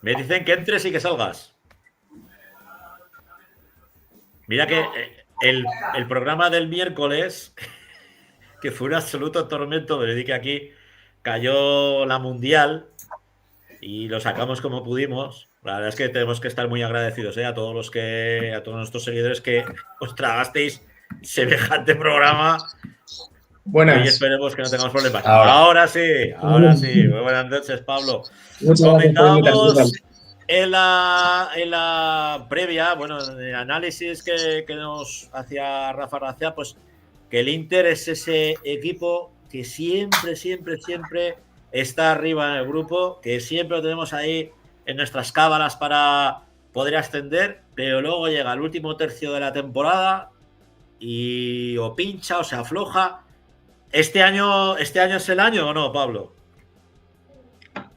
Speaker 1: Me dicen que entres y que salgas. Mira que el programa del miércoles, que fue un absoluto tormento, me dediqué aquí, cayó la Mundial y lo sacamos como pudimos. La verdad es que tenemos que estar muy agradecidos a todos nuestros seguidores que os tragasteis semejante programa.
Speaker 6: Buenas.
Speaker 1: Y esperemos que no tengamos problemas. Ahora sí. Muy buenas noches, Pablo. Comentábamos en la previa, bueno, en el análisis que nos hacía Rafa Racia, pues que el Inter es ese equipo que siempre está arriba en el grupo, que siempre lo tenemos ahí en nuestras cábalas para poder ascender, pero luego llega el último tercio de la temporada y o pincha o se afloja. ¿Este año es el año o no, Pablo?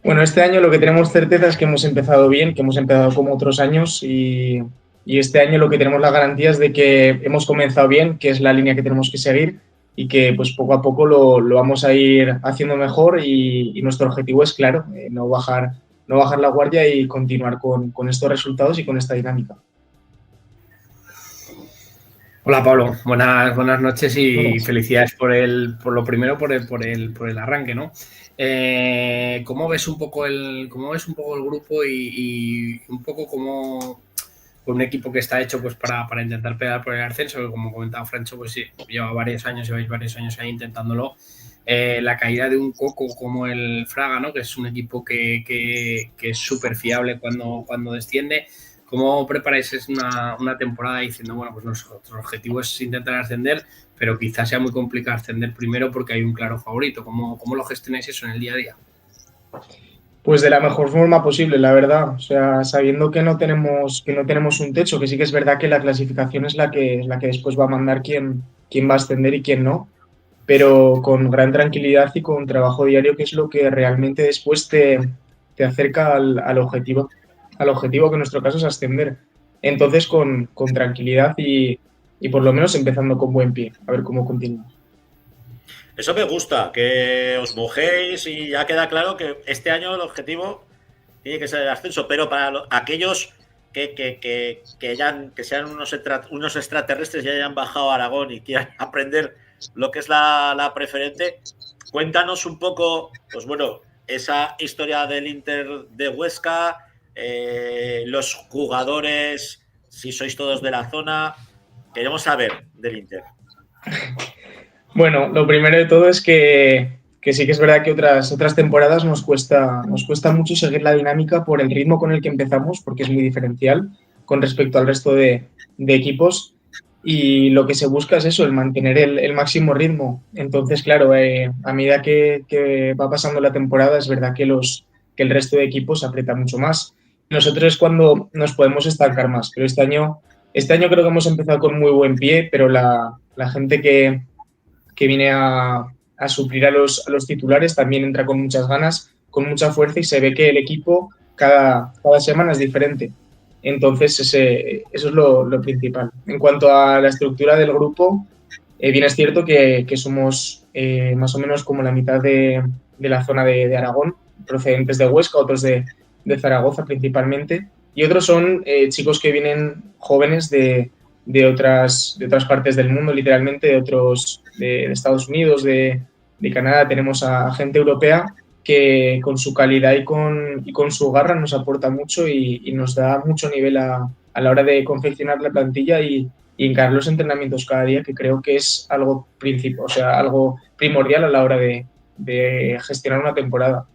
Speaker 6: Bueno, este año lo que tenemos certeza es que hemos empezado bien, que hemos empezado como otros años y este año lo que tenemos la garantía es de que hemos comenzado bien, que es la línea que tenemos que seguir y que pues poco a poco lo vamos a ir haciendo mejor y nuestro objetivo es claro, no bajar la guardia y continuar con estos resultados y con esta dinámica.
Speaker 5: Hola Pablo, buenas noches y felicidades por lo primero por el arranque, ¿no? ¿Cómo ves un poco el grupo y un poco como un equipo que está hecho pues para intentar pelear por el ascenso, que como comentaba Francho, pues sí, lleváis varios años ahí intentándolo. La caída de un Coco como el Fraga, ¿no? Que es un equipo que es súper fiable cuando desciende. ¿Cómo preparáis una temporada diciendo, bueno, pues nuestro objetivo es intentar ascender, pero quizás sea muy complicado ascender primero porque hay un claro favorito? ¿Cómo lo gestionáis eso en el día a día?
Speaker 6: Pues de la mejor forma posible, la verdad. O sea, sabiendo que no tenemos un techo, que sí que es verdad que la clasificación es la que después va a mandar quién va a ascender y quién no, pero con gran tranquilidad y con trabajo diario, que es lo que realmente después te acerca al objetivo. Al objetivo, que en nuestro caso es ascender. Entonces, con tranquilidad y por lo menos empezando con buen pie, a ver cómo continuamos.
Speaker 1: Eso me gusta, que os mojéis y ya queda claro que este año el objetivo tiene que ser el ascenso, pero para aquellos que sean unos extraterrestres y hayan bajado a Aragón y quieran aprender lo que es la preferente, cuéntanos un poco, pues bueno, esa historia del Inter de Huesca, los jugadores, si sois todos de la zona, queremos saber del Inter.
Speaker 6: Bueno, lo primero de todo es que sí que es verdad que otras temporadas nos cuesta mucho seguir la dinámica por el ritmo con el que empezamos, porque es muy diferencial con respecto al resto de equipos, y lo que se busca es eso, el mantener el máximo ritmo. Entonces, claro, a medida que va pasando la temporada es verdad que el resto de equipos aprieta mucho más. Nosotros es cuando nos podemos estancar más, pero este año creo que hemos empezado con muy buen pie, pero la gente que viene a suplir a los titulares también entra con muchas ganas, con mucha fuerza, y se ve que el equipo cada semana es diferente. Entonces eso es lo principal. En cuanto a la estructura del grupo, bien es cierto que somos más o menos como la mitad de la zona de Aragón, procedentes de Huesca, otros de Zaragoza principalmente, y otros son chicos que vienen jóvenes de otras partes del mundo, literalmente, de Estados Unidos, de Canadá. Tenemos a gente europea que con su calidad y con su garra nos aporta mucho y nos da mucho nivel a a la hora de confeccionar la plantilla y encarar los entrenamientos cada día, que creo que es algo algo primordial a la hora de gestionar una temporada.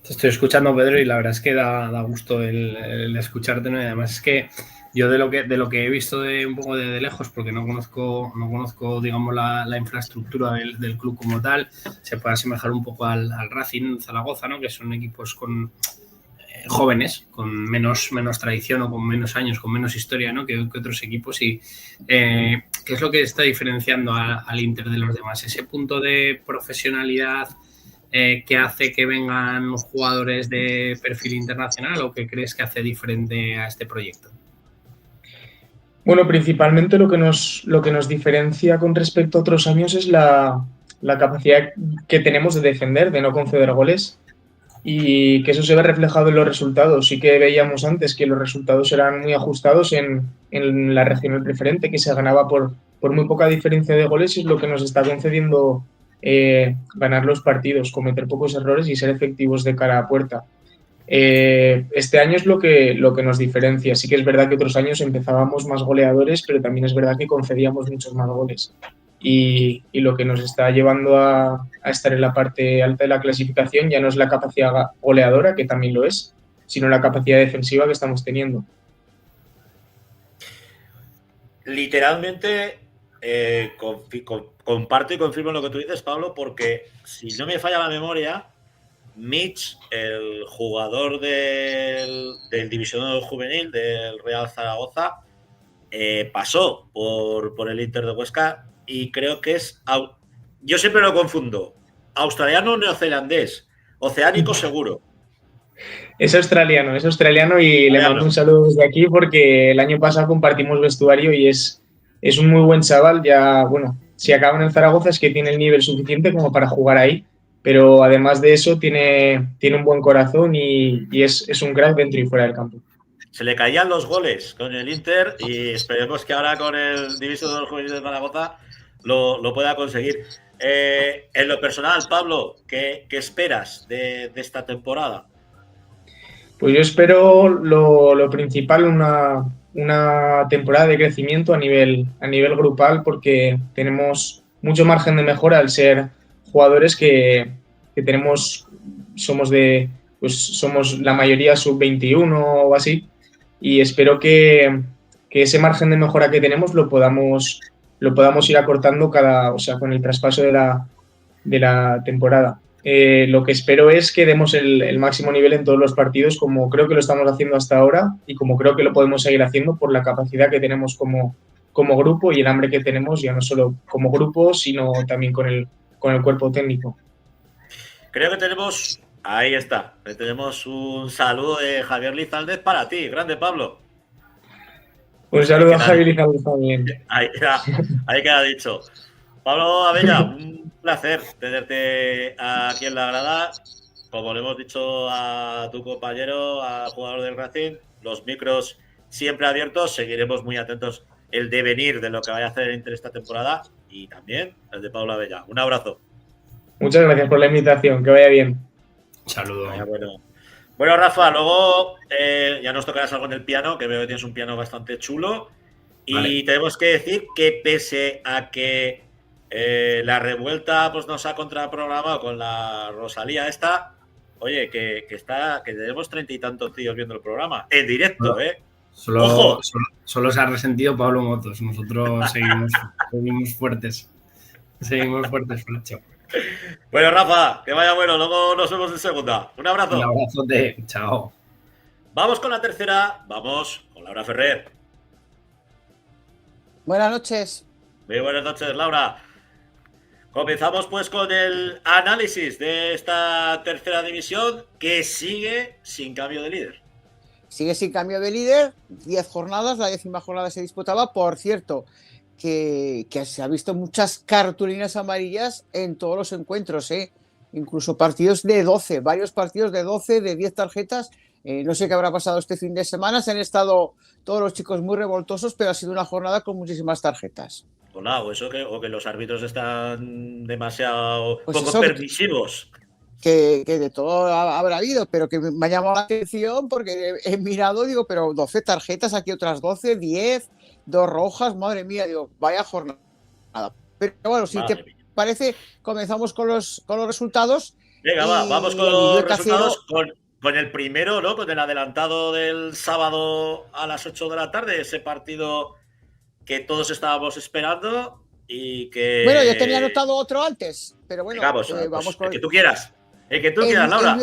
Speaker 5: Te estoy escuchando, Pedro, y la verdad es que da gusto el escucharte, ¿no? Y además es que yo de lo que he visto un poco de lejos, porque no conozco digamos, la infraestructura del club como tal, se puede asemejar un poco al Racing Zaragoza, ¿no? Que son equipos jóvenes, con menos tradición o con menos años, con menos historia, ¿no? que otros equipos. Y ¿qué es lo que está diferenciando al Inter de los demás? Ese punto de profesionalidad que hace que vengan jugadores de perfil internacional, ¿o qué crees que hace diferente a este proyecto?
Speaker 6: Bueno, principalmente lo que nos diferencia con respecto a otros años es la capacidad que tenemos de defender, de no conceder goles, y que eso se ve reflejado en los resultados. Sí que veíamos antes que los resultados eran muy ajustados en la regional preferente, que se ganaba por muy poca diferencia de goles, y es lo que nos está concediendo ganar los partidos, cometer pocos errores y ser efectivos de cara a puerta. Este año es lo que nos diferencia. Sí que es verdad que otros años empezábamos más goleadores, pero también es verdad que concedíamos muchos más goles. Y lo que nos está llevando a estar en la parte alta de la clasificación ya no es la capacidad goleadora, que también lo es, sino la capacidad defensiva que estamos teniendo.
Speaker 1: Literalmente comparto y confirmo lo que tú dices, Pablo, porque si no me falla la memoria, Mitch, el jugador del divisionado juvenil del Real Zaragoza, pasó por el Inter de Huesca y creo que es... Yo siempre lo confundo. Australiano o neozelandés. Oceánico seguro.
Speaker 6: Es australiano y le mando un saludo desde aquí porque el año pasado compartimos vestuario y es un muy buen chaval. Ya, bueno, si acaba en el Zaragoza es que tiene el nivel suficiente como para jugar ahí, pero además de eso tiene un buen corazón y es un crack dentro y fuera del campo.
Speaker 1: Se le caían los goles con el Inter y esperemos que ahora con el divisionado juvenil de Zaragoza lo pueda conseguir. En lo personal, Pablo, ¿qué esperas de esta temporada?
Speaker 6: Pues yo espero lo principal, una temporada de crecimiento a nivel grupal, porque tenemos mucho margen de mejora al ser jugadores que tenemos, somos la mayoría sub-21 o así, y espero que ese margen de mejora que tenemos lo podamos ir acortando con el traspaso de la temporada. Lo que espero es que demos el máximo nivel en todos los partidos, como creo que lo estamos haciendo hasta ahora y como creo que lo podemos seguir haciendo por la capacidad que tenemos como grupo y el hambre que tenemos, ya no solo como grupo, sino también con el cuerpo técnico.
Speaker 1: Creo que tenemos... Ahí está. Tenemos un saludo de Javier Lizaldez para ti. Grande, Pablo.
Speaker 6: Un saludo a Javier Lizaldez también.
Speaker 1: Ahí queda dicho. Pablo Abella, un placer tenerte aquí en la grada. Como le hemos dicho a tu compañero, al jugador del Racing, los micros siempre abiertos. Seguiremos muy atentos el devenir de lo que vaya a hacer el Inter esta temporada y también el de Pablo Abella. Un abrazo.
Speaker 6: Muchas gracias por la invitación. Que vaya bien.
Speaker 5: Saludo.
Speaker 1: Bueno, Rafa, luego ya nos tocarás algo en el piano, que veo que tienes un piano bastante chulo. Vale. Y tenemos que decir que pese a que la revuelta pues nos ha contraprogramado con la Rosalía esta, oye, que tenemos 30 y tantos tíos viendo el programa. En directo,
Speaker 5: ¡Ojo! Solo se ha resentido Pablo Motos. Nosotros seguimos fuertes. Seguimos fuertes, Flacho.
Speaker 1: Bueno, Rafa, que vaya bueno. Luego nos vemos en segunda. Un abrazo.
Speaker 5: Un abrazote. Chao.
Speaker 1: Vamos con la tercera. Vamos con Laura Ferrer.
Speaker 7: Buenas noches.
Speaker 1: Muy buenas noches, Laura. Comenzamos pues con el análisis de esta tercera división que sigue sin cambio de líder.
Speaker 7: Sigue sin cambio de líder, 10 jornadas, la 10ª jornada se disputaba. Por cierto, que se ha visto muchas cartulinas amarillas en todos los encuentros, incluso partidos de 12, varios partidos de 12, de 10 tarjetas. No sé qué habrá pasado este fin de semana, se han estado todos los chicos muy revoltosos, pero ha sido una jornada con muchísimas tarjetas.
Speaker 1: Hola, o que los árbitros están demasiado
Speaker 7: pues
Speaker 1: poco permisivos.
Speaker 7: que de todo habrá habido, pero que me ha llamado la atención porque he mirado, digo, pero 12 tarjetas, aquí otras 12, 10, 2 rojas, madre mía, digo, vaya jornada. Pero bueno, si
Speaker 1: Madre
Speaker 7: te
Speaker 1: mía.
Speaker 7: parece, comenzamos con los resultados.
Speaker 1: Venga, vamos con
Speaker 7: el
Speaker 1: los
Speaker 7: Illueca
Speaker 1: resultados,
Speaker 7: 0.
Speaker 1: con el primero, ¿no? Con el adelantado del sábado a las 8 de la tarde, ese partido que todos estábamos esperando y que...
Speaker 7: Bueno, yo tenía anotado otro antes, pero bueno,
Speaker 1: Venga, pues,
Speaker 7: vamos con
Speaker 1: el que tú quieras. El que tú quieras,
Speaker 7: el
Speaker 1: Laura.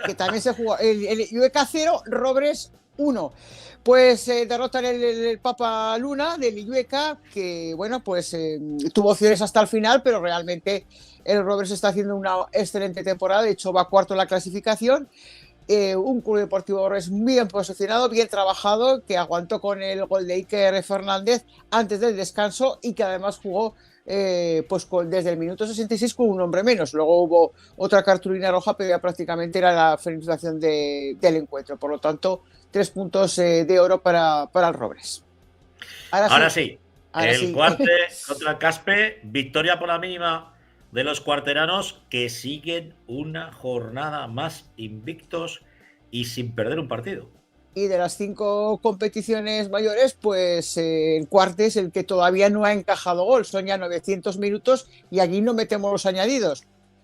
Speaker 7: que también se jugó. El Illueca 0, Robres 1. Pues derrotan el Papa Luna del Illueca, que bueno, pues tuvo opciones hasta el final, pero realmente el Robres está haciendo una excelente temporada. De hecho, va cuarto en la clasificación. Un Club Deportivo Robres bien posicionado, bien trabajado, que aguantó con el gol de Iker Fernández antes del descanso y que además jugó desde el minuto 66 con un hombre menos. Luego hubo otra cartulina roja, pero ya prácticamente era la finalización del encuentro. Por lo tanto, 3 puntos de oro para el Robres.
Speaker 1: Ahora sí.
Speaker 7: Ahora
Speaker 1: el
Speaker 7: sí.
Speaker 1: Cuarte contra el Caspe, victoria por la mínima de los cuarteranos, que siguen una jornada más invictos y sin perder un partido.
Speaker 7: Y de las 5 competiciones mayores, pues el Cuarte es el que todavía no ha encajado gol. Son ya 900 minutos y allí no metemos los añadidos.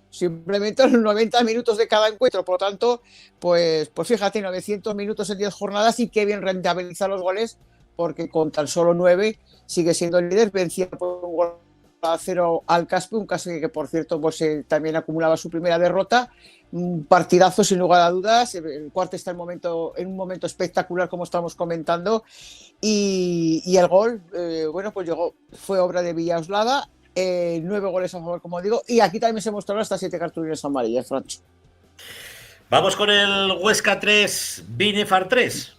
Speaker 7: Simplemente los 90 minutos de cada encuentro. Por lo tanto, pues fíjate, 900 minutos en 10 jornadas y qué bien rentabiliza los goles, porque con tan solo 9 sigue siendo el líder, vencía por un gol a 0 al Caspe, un Caspe que por cierto pues también acumulaba su primera derrota. Un partidazo sin lugar a dudas. El Cuarte está en un momento espectacular, como estamos comentando, y el gol bueno, pues fue obra de Villaoslada. 9 goles a favor, como digo, y aquí también se mostraron hasta 7 cartulinas amarillas, Francho.
Speaker 1: Vamos con el Huesca 3, Binefar 3.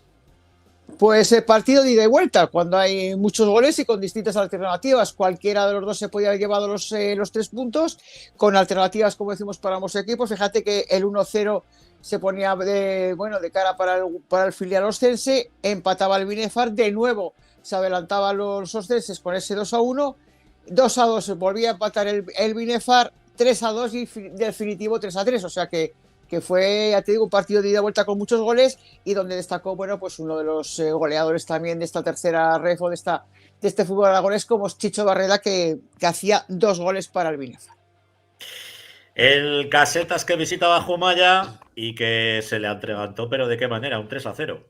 Speaker 7: Pues partido de ida y vuelta, cuando hay muchos goles y con distintas alternativas. Cualquiera de los dos se podía haber llevado los 3 puntos, con alternativas, como decimos, para ambos equipos. Fíjate que el 1-0 se ponía de cara para el filial oscense, empataba el Binefar, de nuevo se adelantaban los oscenses con ese 2-1, 2-2 volvía a empatar el Binefar, 3-2 y definitivo 3-3, o sea que fue, ya te digo, un partido de ida y vuelta con muchos goles y donde destacó, bueno, pues uno de los goleadores también de esta tercera ref o de este fútbol aragonés, como es Chicho Barreda, que hacía 2 goles para el Binefar.
Speaker 1: El Casetas, que visitaba Jumaya y que se le atragantó, pero ¿de qué manera? Un 3-0.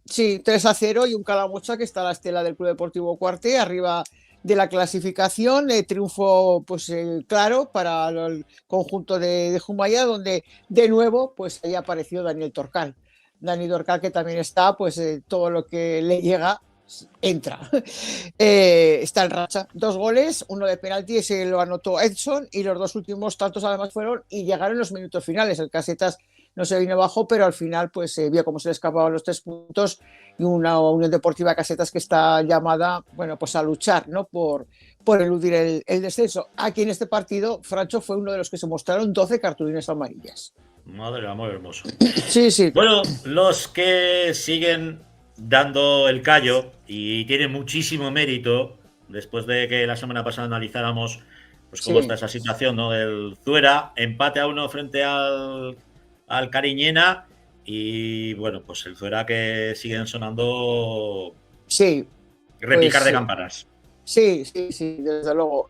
Speaker 7: Sí, 3-0 y un Calamocha que está a la estela del Club Deportivo Cuarte, arriba de la clasificación. Triunfo pues claro para el conjunto de Jumaya, donde de nuevo pues ahí apareció Daniel Torcal. Dani Torcal, que también está, pues todo lo que le llega entra. Está en racha, 2 goles, uno de penalti, ese lo anotó Edson, y los 2 últimos tantos además fueron y llegaron los minutos finales. El Casetas no se vino abajo, pero al final pues vio cómo se le escapaban los 3 puntos y una Unión Deportiva Casetas que está llamada, bueno, pues a luchar, ¿no? por eludir el descenso. Aquí en este partido, Francho fue uno de los que se mostraron 12 cartulines amarillas.
Speaker 1: Madre de amor hermoso.
Speaker 7: Sí, sí.
Speaker 1: Bueno, los que siguen dando el callo y tienen muchísimo mérito, después de que la semana pasada analizáramos pues cómo está esa situación, ¿no? Del Zuera, empate a 1 frente al Cariñena, y bueno, pues el Zuera, que siguen sonando repicar de campanas.
Speaker 7: Sí, desde luego.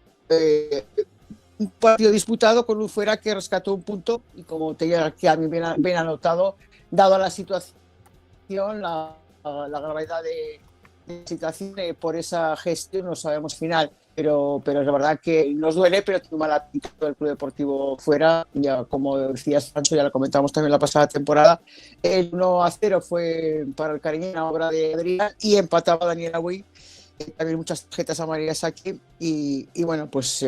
Speaker 7: Un partido disputado con un Zuera que rescató un punto y, como que a mí bien anotado, dado la situación, la gravedad de la situación, por esa gestión no sabemos final, pero es la verdad que nos duele, pero tiene mala pinta del Club Deportivo Zuera. Ya, como decías, Sancho, ya lo comentamos también la pasada temporada, el 1-0 fue para el Cariñena, obra de Adrián, y empataba Daniel Agüey. También muchas tarjetas amarillas aquí y bueno, pues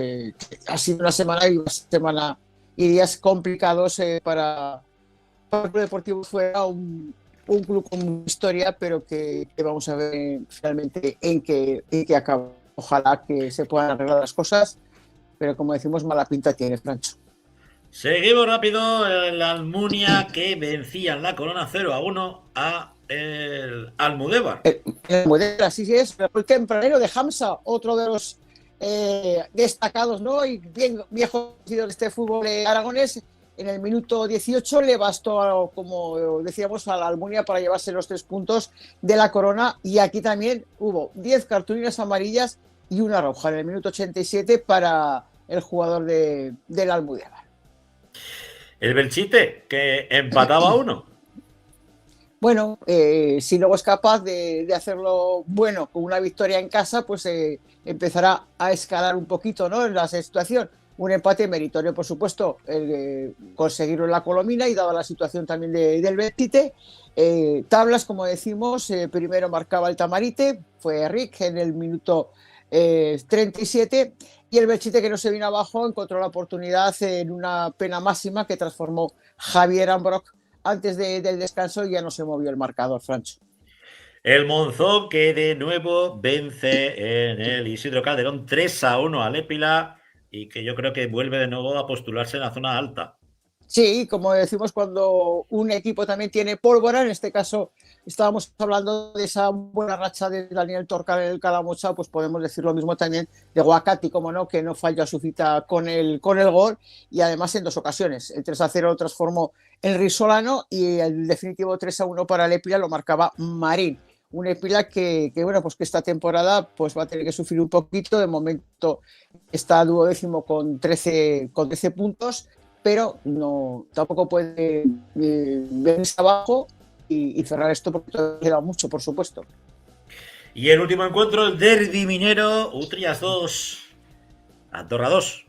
Speaker 7: ha sido una semana y días complicados para el Club Deportivo Fuera, un club con historia, pero que vamos a ver finalmente en qué acaba. Ojalá que se puedan arreglar las cosas, pero como decimos, mala pinta tiene, Francho.
Speaker 1: Seguimos rápido. El Almunia, que vencía en la Corona 0-1 a el Almudévar.
Speaker 7: El Almudévar, así es, el tempranero de Hamza, otro de los destacados, ¿no? Y bien viejos de este fútbol aragonés, En el minuto 18 le bastó, como decíamos, a la Almunia para llevarse los 3 puntos de la corona. Y aquí también hubo 10 cartulinas amarillas y una roja en el minuto 87 para el jugador de la Almudévar.
Speaker 1: El Belchite, que empataba a 1.
Speaker 7: Bueno, si luego es capaz de hacerlo bueno con una victoria en casa, pues empezará a escalar un poquito, ¿no?, en la situación. Un empate meritorio, por supuesto, conseguirlo en la Colomina y dada la situación también del Belchite. Tablas, como decimos, primero marcaba el Tamarite, fue Rick en el minuto 37, y el Belchite, que no se vino abajo, encontró la oportunidad en una pena máxima que transformó Javier Ambroc antes del descanso, y ya no se movió el marcador, Francho.
Speaker 1: El Monzón, que de nuevo vence en el Isidro Calderón 3-1 al Épila, y que yo creo que vuelve de nuevo a postularse en la zona alta.
Speaker 7: Sí, como decimos, cuando un equipo también tiene pólvora, en este caso estábamos hablando de esa buena racha de Daniel Torcal en el Calamocha, pues podemos decir lo mismo también de Guacati, como no, que no falló a su cita con el gol, y además en 2 ocasiones. El 3-0 lo transformó el Risolano y el definitivo 3-1 para el Épila lo marcaba Marín. Un Épila que bueno, pues que esta temporada pues va a tener que sufrir un poquito. De momento está 12º con 13 puntos, pero no, tampoco puede verse abajo y cerrar esto, porque todavía queda mucho, por supuesto.
Speaker 1: Y el último encuentro, el derbi minero, Utrias 2, Andorra 2.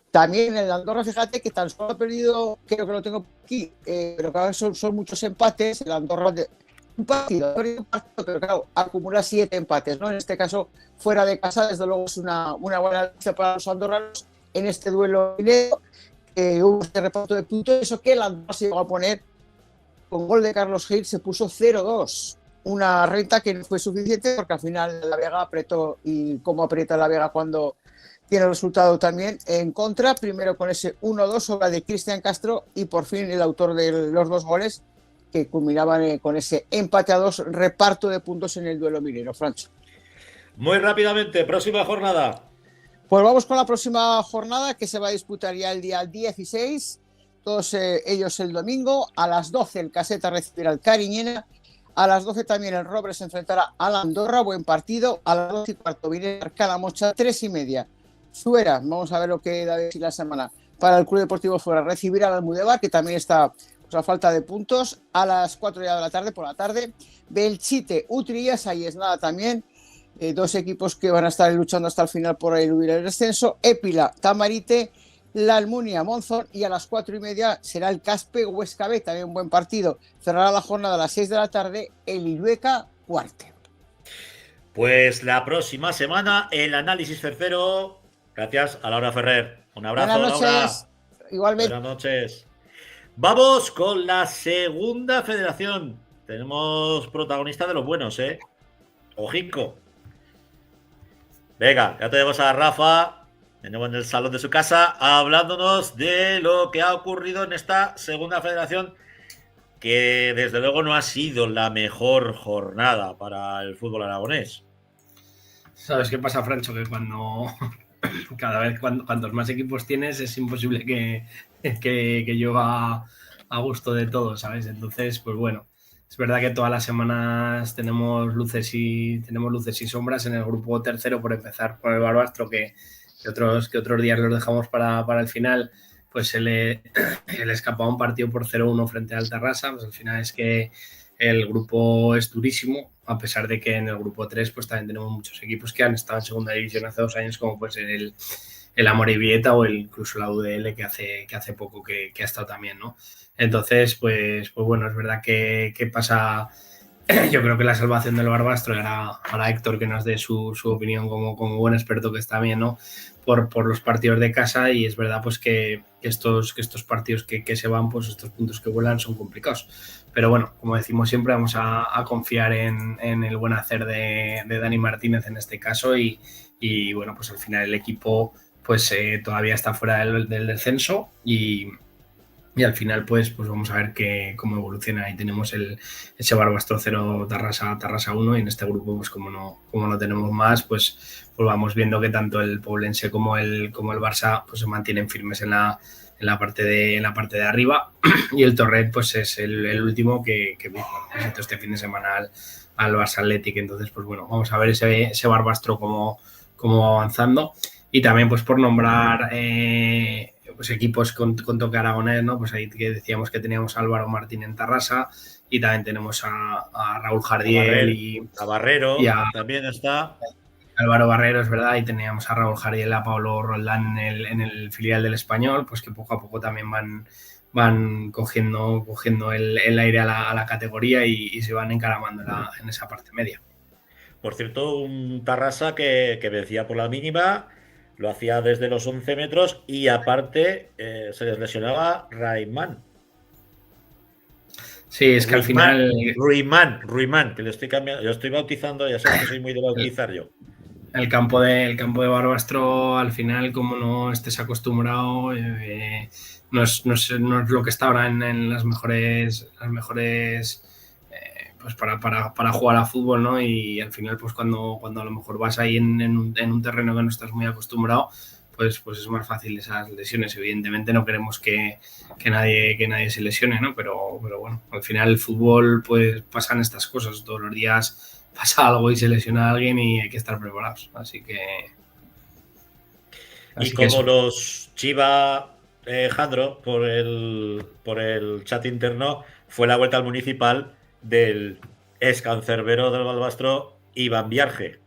Speaker 7: También el Andorra, fíjate que tan solo ha perdido, creo que lo tengo aquí, pero claro, son muchos empates. El Andorra un partido, pero claro, acumula 7 empates, ¿no? En este caso, fuera de casa, desde luego es una buena noticia para los andorranos en este duelo minero. Hubo este reparto de puntos, eso que el Andorra se llegó a poner con gol de Carlos Gil, se puso 0-2. Una renta que no fue suficiente, porque al final la Vega apretó, y cómo aprieta la Vega cuando tiene el resultado también en contra. Primero con ese 1-2 sobre de Cristian Castro, y por fin el autor de los 2 goles, que culminaban con ese empate a 2, reparto de puntos en el duelo minero, Francho.
Speaker 1: Muy rápidamente, próxima jornada.
Speaker 7: Pues vamos con la próxima jornada, que se va a disputar ya el día 16, todos ellos el domingo. A las 12 el Caseta recibirá al Cariñena, a las 12 también el Robre se enfrentará al Andorra, buen partido. A las 12:15 viene el Calamocha, 3:30. Zuera, vamos a ver lo que da de sí la semana para el Club Deportivo Zuera, recibirá al Almudévar, que también está a falta de puntos. A las 4 de la tarde, por la tarde, Belchite, Utrillas, ahí es nada también. 2 equipos que van a estar luchando hasta el final por eludir el descenso. Épila, Tamarite, la Almunia, Monzón, y a las 4:30 será el Caspe Huesca B, también un buen partido. Cerrará la jornada a las 6 de la tarde el Irueca Cuarte.
Speaker 1: Pues la próxima semana el análisis tercero. Gracias a Laura Ferrer. Un abrazo.
Speaker 7: Buenas noches.
Speaker 1: Laura.
Speaker 7: Igualmente.
Speaker 1: Buenas noches. Vamos con la segunda federación. Tenemos protagonista de los buenos, ¿eh? Ojico. Venga, ya tenemos a Rafa, tenemos en el salón de su casa, hablándonos de lo que ha ocurrido en esta segunda federación, que desde luego no ha sido la mejor jornada para el fútbol aragonés.
Speaker 5: ¿Sabes qué pasa, Francho? Que cada vez cuantos más equipos tienes, es imposible que llueva a gusto de todos, ¿sabes? Entonces, pues bueno, es verdad que todas las semanas tenemos luces y sombras. En el grupo tercero, por empezar por el Barbastro, que otros días los dejamos para el final, pues se le escapaba un partido por 0-1 frente al Tarrasa. Pues al final es que el grupo es durísimo, a pesar de que en el grupo 3 pues también tenemos muchos equipos que han estado en segunda división hace 2 años, como puede ser el Amorebieta o incluso la UDL, que hace poco que ha estado también, ¿no? Entonces, pues bueno, es verdad que pasa. Yo creo que la salvación del Barbastro, y ahora Héctor que nos dé su opinión como buen experto que está bien, ¿no? Por los partidos de casa, y es verdad pues que estos partidos que se van, pues estos puntos que vuelan son complicados. Pero bueno, como decimos siempre, vamos a confiar en el buen hacer de Dani Martínez en este caso, y bueno, pues al final el equipo pues todavía está fuera del descenso, y al final pues vamos a ver cómo evoluciona. Ahí tenemos ese Barbastro 0, Tarrasa 1, y en este grupo pues como no tenemos más, pues vamos viendo que tanto el Poblense como el Barça pues se mantienen firmes en en la parte de arriba, y el Torret pues es el último que presentó este fin de semana al Barça Athletic. Entonces, pues bueno, vamos a ver ese Barbastro cómo va avanzando. Y también, pues por nombrar pues equipos con toque aragonés, ¿no? Pues ahí que decíamos que teníamos a Álvaro Martín en Tarrasa, y también tenemos a Raúl Jardiel
Speaker 1: a Barrero
Speaker 5: y a
Speaker 1: también está.
Speaker 5: Álvaro Barrero, es verdad, y teníamos a Raúl Jardiel, a Pablo Roldán en el filial del Español, pues que poco a poco también van cogiendo el aire a la categoría y se van encaramando en esa parte media.
Speaker 1: Por cierto, un Tarrasa que vencía por la mínima, lo hacía desde los 11 metros y aparte se les lesionaba Rayman.
Speaker 5: Sí, es que al final...
Speaker 1: Ruimán, que le estoy cambiando, yo estoy bautizando, ya sabes que soy muy de bautizar yo.
Speaker 5: El campo de Barbastro, al final, como no estés acostumbrado, no es lo que está ahora en las mejores pues para jugar a fútbol, ¿no? Y al final, pues cuando a lo mejor vas ahí en un terreno que no estás muy acostumbrado, pues es más fácil esas lesiones. Evidentemente no queremos que nadie se lesione, ¿no? Pero bueno, al final el fútbol, pues pasan estas cosas. Todos los días pasa algo y se lesiona a alguien y hay que estar preparados. Así que
Speaker 1: como
Speaker 5: eso.
Speaker 1: los chiva Jandro por el chat interno, fue la vuelta al municipal del ex cancerbero del Balbastro, Iván Viarge.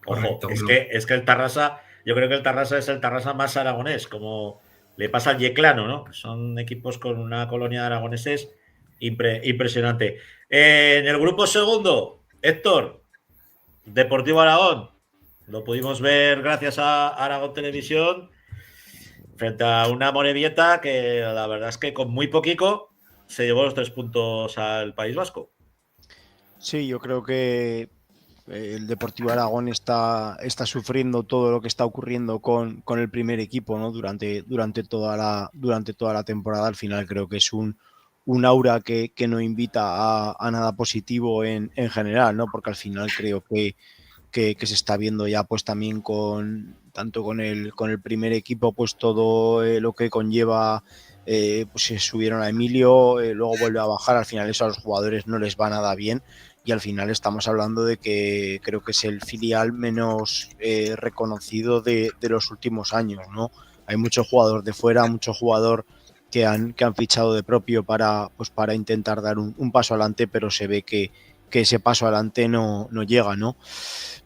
Speaker 1: Ojo,
Speaker 5: Correcto,
Speaker 1: es que el Tarrasa, yo creo que el Tarrasa es el Tarrasa más aragonés, como le pasa al Yeclano, ¿no? Son equipos con una colonia de aragoneses impresionante. En el grupo segundo, Héctor, Deportivo Aragón. Lo pudimos ver gracias a Aragón Televisión frente a una Morevieta que la verdad es que con muy poquito se llevó los 3 puntos al País Vasco.
Speaker 8: Sí, yo creo que el Deportivo Aragón está sufriendo todo lo que está ocurriendo con el primer equipo, ¿no? Durante toda la temporada. Al final creo que es un aura que no invita a nada positivo en general, ¿no? Porque al final creo que se está viendo ya pues también tanto con el primer equipo, pues todo lo que conlleva, pues se subieron a Emilio, luego vuelve a bajar. Al final eso a los jugadores no les va nada bien. Y al final estamos hablando de que creo que es el filial menos reconocido de los últimos años, ¿no? Hay mucho jugador de fuera, mucho jugador que han fichado de propio para intentar dar un paso adelante, pero se ve que ese paso adelante no llega, ¿no?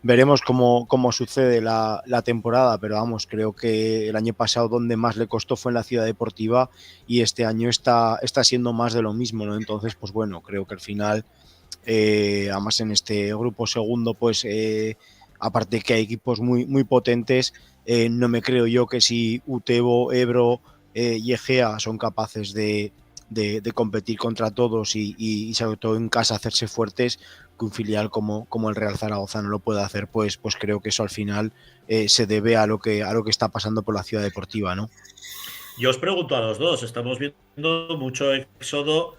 Speaker 8: Veremos cómo sucede la temporada, pero vamos, creo que el año pasado donde más le costó fue en la Ciudad Deportiva y este año está siendo más de lo mismo, ¿no? Entonces, pues bueno, creo que al final... además en este grupo segundo, pues aparte que hay equipos muy potentes, no me creo yo que si Utebo, Ebro y Egea son capaces de competir contra todos y sobre todo en casa hacerse fuertes, que un filial como el Real Zaragoza no lo puede hacer, pues creo que eso al final se debe a lo que está pasando por la Ciudad Deportiva, ¿no?
Speaker 1: Yo os pregunto a los dos, estamos viendo mucho éxodo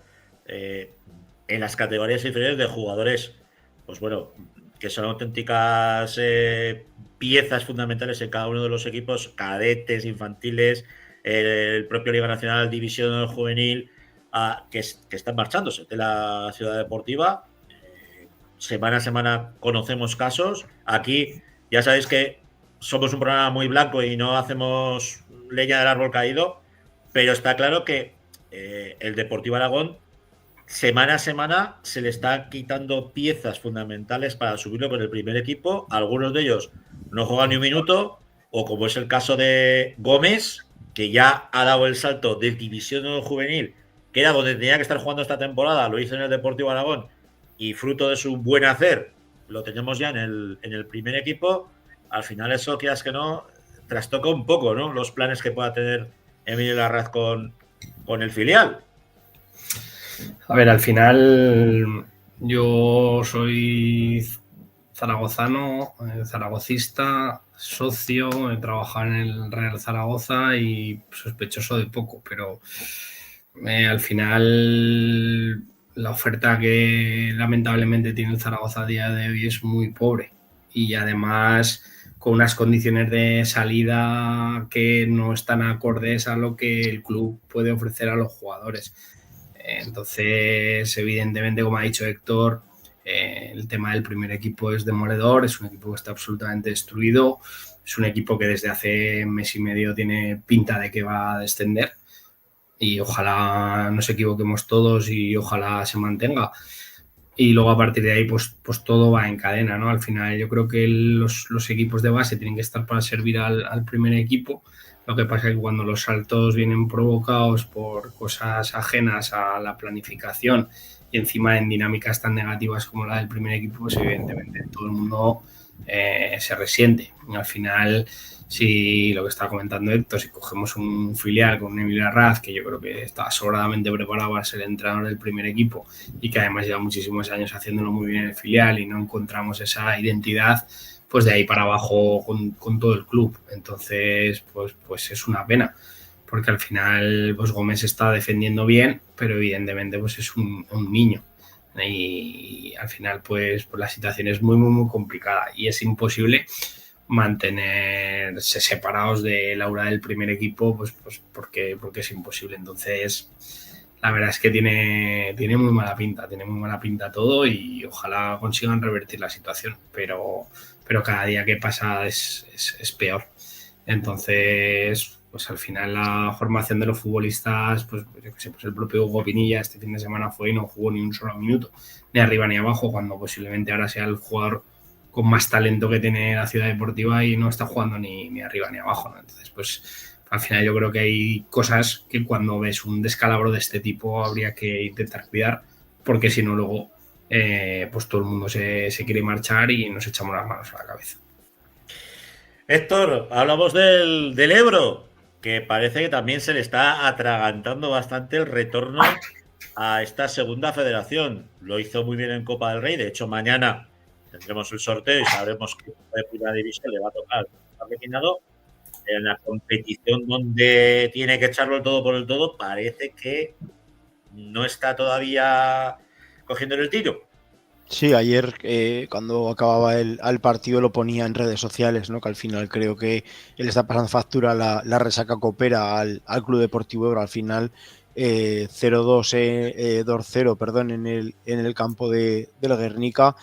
Speaker 1: en las categorías inferiores de jugadores, pues bueno, que son auténticas piezas fundamentales en cada uno de los equipos, cadetes, infantiles, el propio Liga Nacional, División Juvenil, que están marchándose de la Ciudad Deportiva. Semana a semana conocemos casos. Aquí ya sabéis que somos un programa muy blanco y no hacemos leña del árbol caído, pero está claro que el Deportivo Aragón semana a semana se le está quitando piezas fundamentales para subirlo con el primer equipo. Algunos de ellos no juegan ni un minuto, o como es el caso de Gómez, que ya ha dado el salto de división juvenil, que era donde tenía que estar jugando esta temporada, lo hizo en el Deportivo Aragón, y fruto de su buen hacer lo tenemos ya en el primer equipo. Al final eso, quieras que no, trastoca un poco, ¿no?, los planes que pueda tener Emilio Larraz con el filial.
Speaker 5: A ver, al final yo soy zaragozano, zaragocista, socio, he trabajado en el Real Zaragoza y sospechoso de poco, pero al final la oferta que lamentablemente tiene el Zaragoza a día de hoy es muy pobre, y además con unas condiciones de salida que no están acordes a lo que el club puede ofrecer a los jugadores. Entonces, evidentemente, como ha dicho Héctor, el tema del primer equipo es demoledor, es un equipo que está absolutamente destruido, es un equipo que desde hace mes y medio tiene pinta de que va a descender y ojalá nos equivoquemos todos y ojalá se mantenga. Y luego a partir de ahí pues todo va en cadena, ¿no? Al final yo creo que los equipos de base tienen que estar para servir al primer equipo. Lo que pasa es que cuando los saltos vienen provocados por cosas ajenas a la planificación y encima en dinámicas tan negativas como la del primer equipo, pues evidentemente todo el mundo se resiente. Y al final, si lo que estaba comentando Héctor, si cogemos un filial con un Emilio Arraz, que yo creo que está sobradamente preparado para ser el entrenador del primer equipo y que además lleva muchísimos años haciéndolo muy bien en el filial y no encontramos esa identidad, pues de ahí para abajo con todo el club. Entonces, pues es una pena, porque al final pues Gómez está defendiendo bien, pero evidentemente pues es un niño. Y al final pues la situación es muy, muy, muy complicada y es imposible mantenerse separados de la aura del primer equipo, pues porque es imposible. Entonces, la verdad es que tiene muy mala pinta todo y ojalá consigan revertir la situación, pero cada día que pasa es peor. Entonces, pues al final la formación de los futbolistas, pues yo qué sé, pues el propio Hugo Pinilla este fin de semana fue y no jugó ni un solo minuto, ni arriba ni abajo, cuando posiblemente ahora sea el jugador con más talento que tiene la Ciudad Deportiva y no está jugando ni arriba ni abajo, ¿no? Entonces, pues al final yo creo que hay cosas que cuando ves un descalabro de este tipo habría que intentar cuidar, porque si no luego pues todo el mundo se quiere marchar y nos echamos las manos a la cabeza.
Speaker 1: Héctor, hablamos del Ebro, que parece que también se le está atragantando bastante el retorno a esta segunda federación. Lo hizo muy bien en Copa del Rey, de hecho mañana tendremos el sorteo y sabremos qué de primera división le va a tocar al refinado. En la competición donde tiene que echarlo el todo por el todo, parece que no está todavía cogiendo el tiro.
Speaker 8: Sí, ayer cuando acababa el partido lo ponía en redes sociales, ¿no? Que al final creo que él está pasando factura la resaca coopera al Club Deportivo Ebro. Al final 0-2, 2-0, perdón, en el campo del Guernica.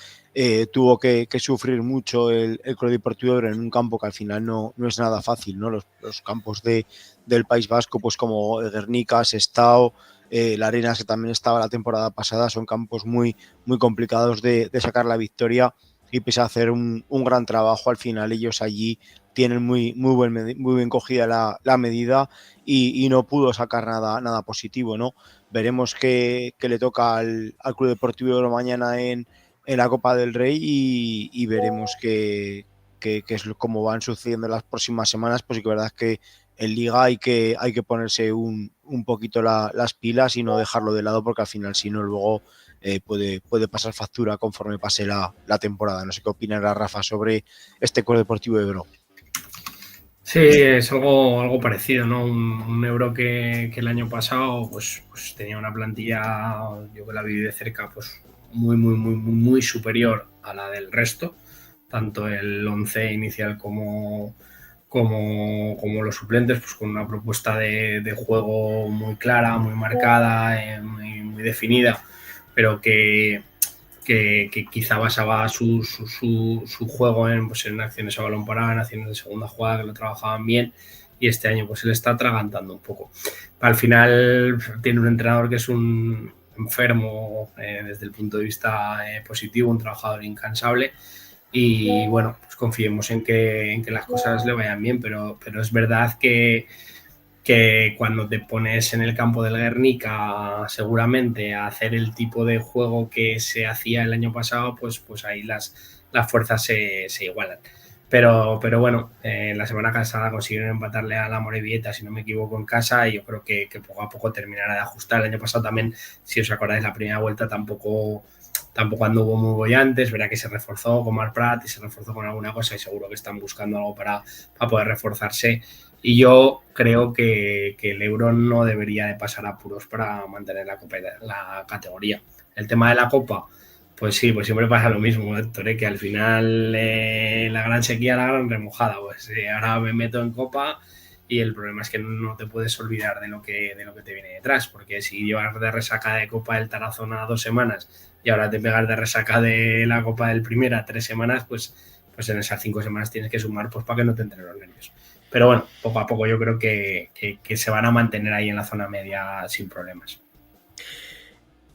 Speaker 8: Tuvo que sufrir mucho el Club Deportivo Ebro en un campo que al final no es nada fácil, ¿no? Los campos del País Vasco, pues como el Guernica, Sestao, la Arenas, que también estaba la temporada pasada, son campos muy, muy complicados de sacar la victoria y pese a hacer un gran trabajo, al final ellos allí tienen muy bien cogida la medida y no pudo sacar nada positivo, ¿no? Veremos qué le toca al Club Deportivo Ebro mañana en la Copa del Rey y veremos qué es cómo van sucediendo las próximas semanas, pues sí que verdad es que en Liga hay que ponerse un poquito las pilas y no dejarlo de lado, porque al final si no luego puede pasar factura conforme pase la temporada. No sé qué opinará Rafa sobre este Club Deportivo Ebro.
Speaker 5: Sí, es algo parecido, ¿no? Un Ebro que el año pasado pues tenía una plantilla, yo que la viví de cerca, pues muy superior a la del resto, tanto el 11 inicial como los suplentes, pues con una propuesta de juego muy clara, muy marcada, muy definida, pero que quizá basaba su juego en acciones a balón parado, en acciones de segunda jugada que lo trabajaban bien, y este año pues se le está atragantando un poco. Al final tiene un entrenador que es un enfermo desde el punto de vista positivo, un trabajador incansable, y bueno, pues confiemos en que las cosas le vayan bien, pero es verdad que cuando te pones en el campo del Guernica seguramente a hacer el tipo de juego que se hacía el año pasado, pues ahí las fuerzas se igualan. Pero bueno, la semana pasada consiguieron empatarle a la Morevieta, si no me equivoco, en casa, y yo creo que poco a poco terminará de ajustar. El año pasado también, si os acordáis, la primera vuelta tampoco anduvo muy bollantes, verá que se reforzó con Marc Prat y se reforzó con alguna cosa y seguro que están buscando algo para poder reforzarse. Y yo creo que el Ebro no debería de pasar apuros para mantener la categoría. El tema de la Copa, Pues sí, pues siempre pasa lo mismo, Héctor, que al final la gran sequía, la gran remojada. Pues ahora me meto en Copa y el problema es que no te puedes olvidar de lo que te viene detrás, porque si llevas de resaca de Copa del Tarazona 2 semanas y ahora te pegas de resaca de la Copa del Primera 3 semanas, pues en esas 5 semanas tienes que sumar pues para que no te entren los nervios. Pero bueno, poco a poco yo creo que se van a mantener ahí en la zona media sin problemas.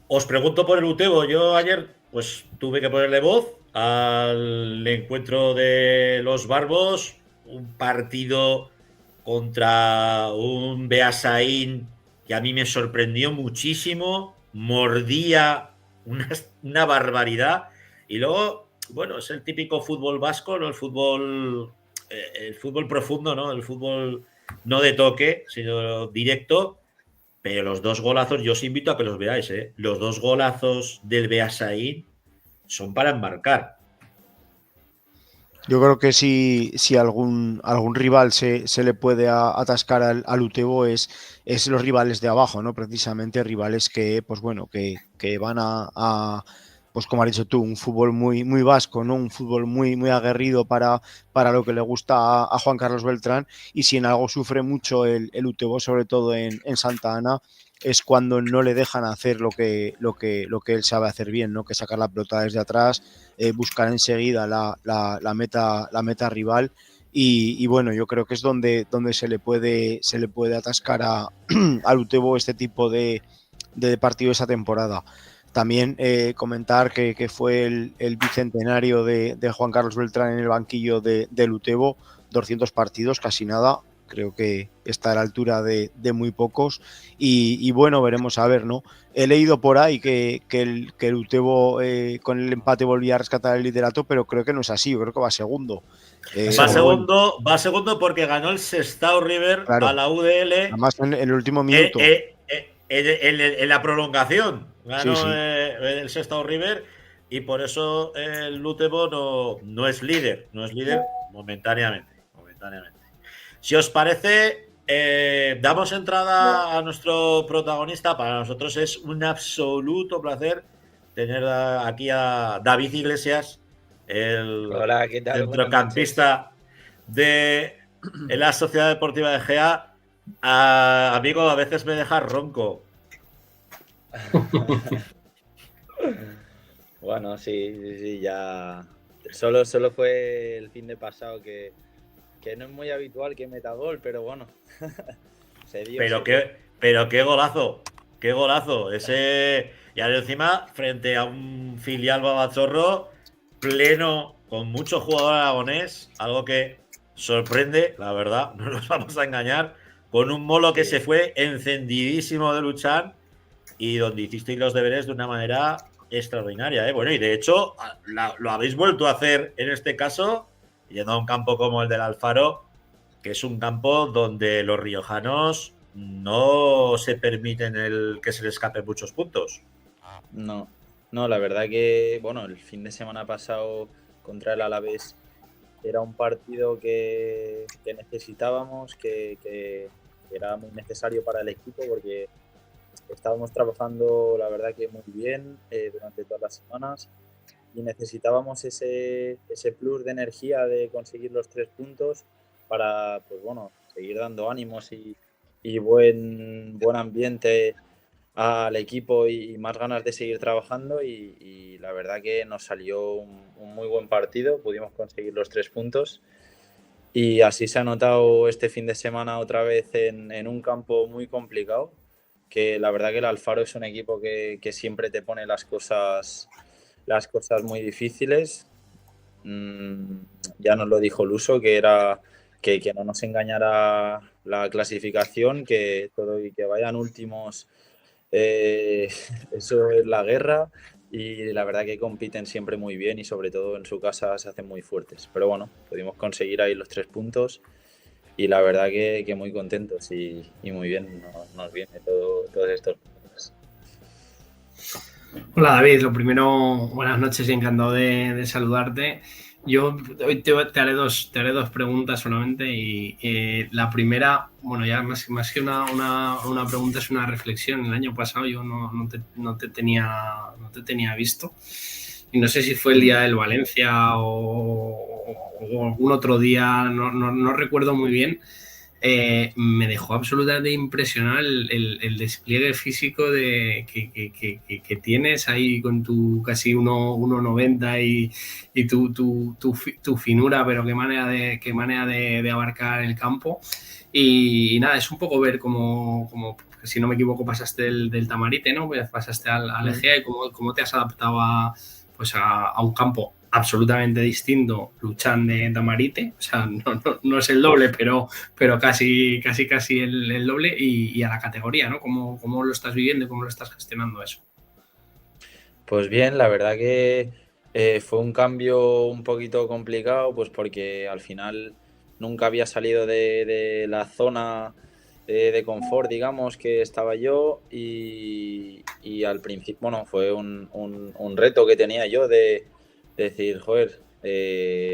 Speaker 1: Os pregunto por el Utebo. Yo ayer pues tuve que ponerle voz al encuentro de los Barbos, un partido contra un Beasaín que a mí me sorprendió muchísimo, mordía una barbaridad, y luego, bueno, es el típico fútbol vasco, ¿no? El fútbol profundo, ¿no? El fútbol no de toque, sino directo. Pero los 2 golazos, yo os invito a que los veáis, ¿eh? Los 2 golazos del Beasaín son para enmarcar.
Speaker 8: Yo creo que si algún rival se le puede atascar al Utebo es los rivales de abajo, ¿no? Precisamente rivales que, pues bueno, que van pues como has dicho tú, un fútbol muy, muy vasco, ¿no? Un fútbol muy, muy aguerrido para lo que le gusta a Juan Carlos Beltrán, y si en algo sufre mucho el Utebo, sobre todo en Santa Ana, es cuando no le dejan hacer lo que él sabe hacer bien, ¿no? Que sacar la pelota desde atrás, buscar enseguida la meta rival, y bueno, yo creo que es donde se le puede atascar al Utebo este tipo de partido esa temporada. También comentar que fue el bicentenario de Juan Carlos Beltrán en el banquillo del Utebo, 200 partidos, casi nada. Creo que está a la altura de muy pocos, y bueno, veremos a ver, ¿no? He leído por ahí que el Utebo con el empate volvía a rescatar el liderato, pero creo que no es así, yo creo que va segundo.
Speaker 1: Va segundo porque ganó el Sestao River, claro, a la UDL.
Speaker 8: Además en el último minuto.
Speaker 1: En la prolongación ganó,
Speaker 8: sí.
Speaker 1: El Sestao River, y por eso el Utebo no es líder. No es líder momentáneamente. Si os parece, damos entrada a nuestro protagonista. Para nosotros es un absoluto placer tener aquí a David Iglesias, el centrocampista de la Sociedad Deportiva de Gea. Amigo, a veces me dejas ronco.
Speaker 9: Bueno, sí, ya. Solo fue el fin de pasado que no es muy habitual que meta gol, pero bueno. Se dio.
Speaker 1: Pero qué golazo. Qué golazo. Ese. Y ahora encima, frente a un filial babazorro, pleno, con mucho jugador aragonés, algo que sorprende, la verdad, no nos vamos a engañar, con un Molo que se fue encendidísimo de luchar, y donde hicisteis los deberes de una manera extraordinaria, ¿eh? Bueno, y de hecho lo habéis vuelto a hacer en este caso, yendo a un campo como el del Alfaro, que es un campo donde los riojanos no se permiten que se les escapen muchos puntos.
Speaker 9: No, la verdad que, bueno, el fin de semana pasado contra el Alavés era un partido que necesitábamos, que era muy necesario para el equipo, porque estábamos trabajando, la verdad que muy bien durante todas las semanas, y necesitábamos ese plus de energía de conseguir los 3 puntos para, pues bueno, seguir dando ánimos y buen ambiente al equipo y más ganas de seguir trabajando, y la verdad que nos salió un muy buen partido, pudimos conseguir los 3 puntos, y así se ha notado este fin de semana otra vez en un campo muy complicado, que la verdad que el Alfaro es un equipo que siempre te pone las cosas muy difíciles. Ya nos lo dijo Luso, que era que no nos engañara la clasificación, que todo y que vayan últimos, eso es la guerra, y la verdad que compiten siempre muy bien, y sobre todo en su casa se hacen muy fuertes. Pero bueno, pudimos conseguir ahí los 3 puntos, y la verdad que muy contentos, y muy bien nos viene todos estos puntos.
Speaker 5: Hola David, lo primero, buenas noches y encantado de saludarte. Yo hoy te haré dos preguntas solamente, y la primera, bueno, ya más que una pregunta, es una reflexión. El año pasado yo no te tenía visto, y no sé si fue el día del Valencia o algún otro día, no recuerdo muy bien, me dejó absolutamente impresionado el despliegue físico que tienes ahí con tu casi 1,90 y tu finura, pero qué manera de abarcar el campo. Y nada, es un poco ver cómo si no me equivoco, pasaste del Tamarite, ¿no? Pasaste al Egea y cómo te has adaptado a un campo absolutamente distinto, Luchán de Tamarite, o sea, no es el doble, pero casi el doble, y a la categoría, ¿no? ¿Cómo lo estás viviendo y cómo lo estás gestionando eso?
Speaker 9: Pues bien, la verdad que fue un cambio un poquito complicado, pues porque al final nunca había salido de la zona de confort, digamos, que estaba yo, y al principio, bueno, fue un reto que tenía yo de decir, joder,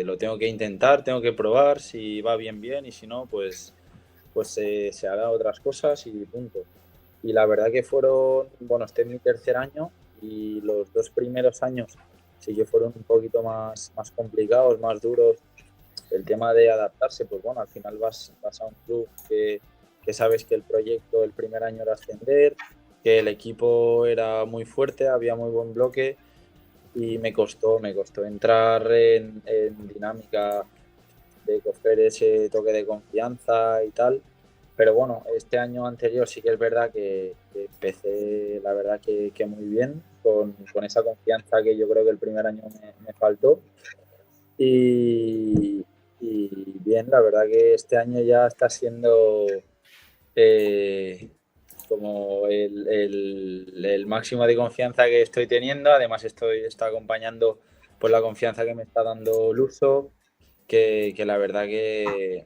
Speaker 9: lo tengo que intentar, tengo que probar, si va bien, bien, y si no, pues se hará otras cosas y punto. Y la verdad que bueno, este es mi tercer año y los 2 primeros años sí que fueron un poquito más complicados, más duros. El tema de adaptarse, pues bueno, al final vas a un club que sabes que el proyecto el primer año era ascender, que el equipo era muy fuerte, había muy buen bloque, y me costó entrar en dinámica de coger ese toque de confianza y tal. Pero bueno, este año anterior sí que es verdad que empecé, la verdad que muy bien, con esa confianza que yo creo que el primer año me faltó. Y bien, la verdad que este año ya está siendo como el máximo de confianza que estoy teniendo. Además está acompañando por la confianza que me está dando Luso, que la verdad que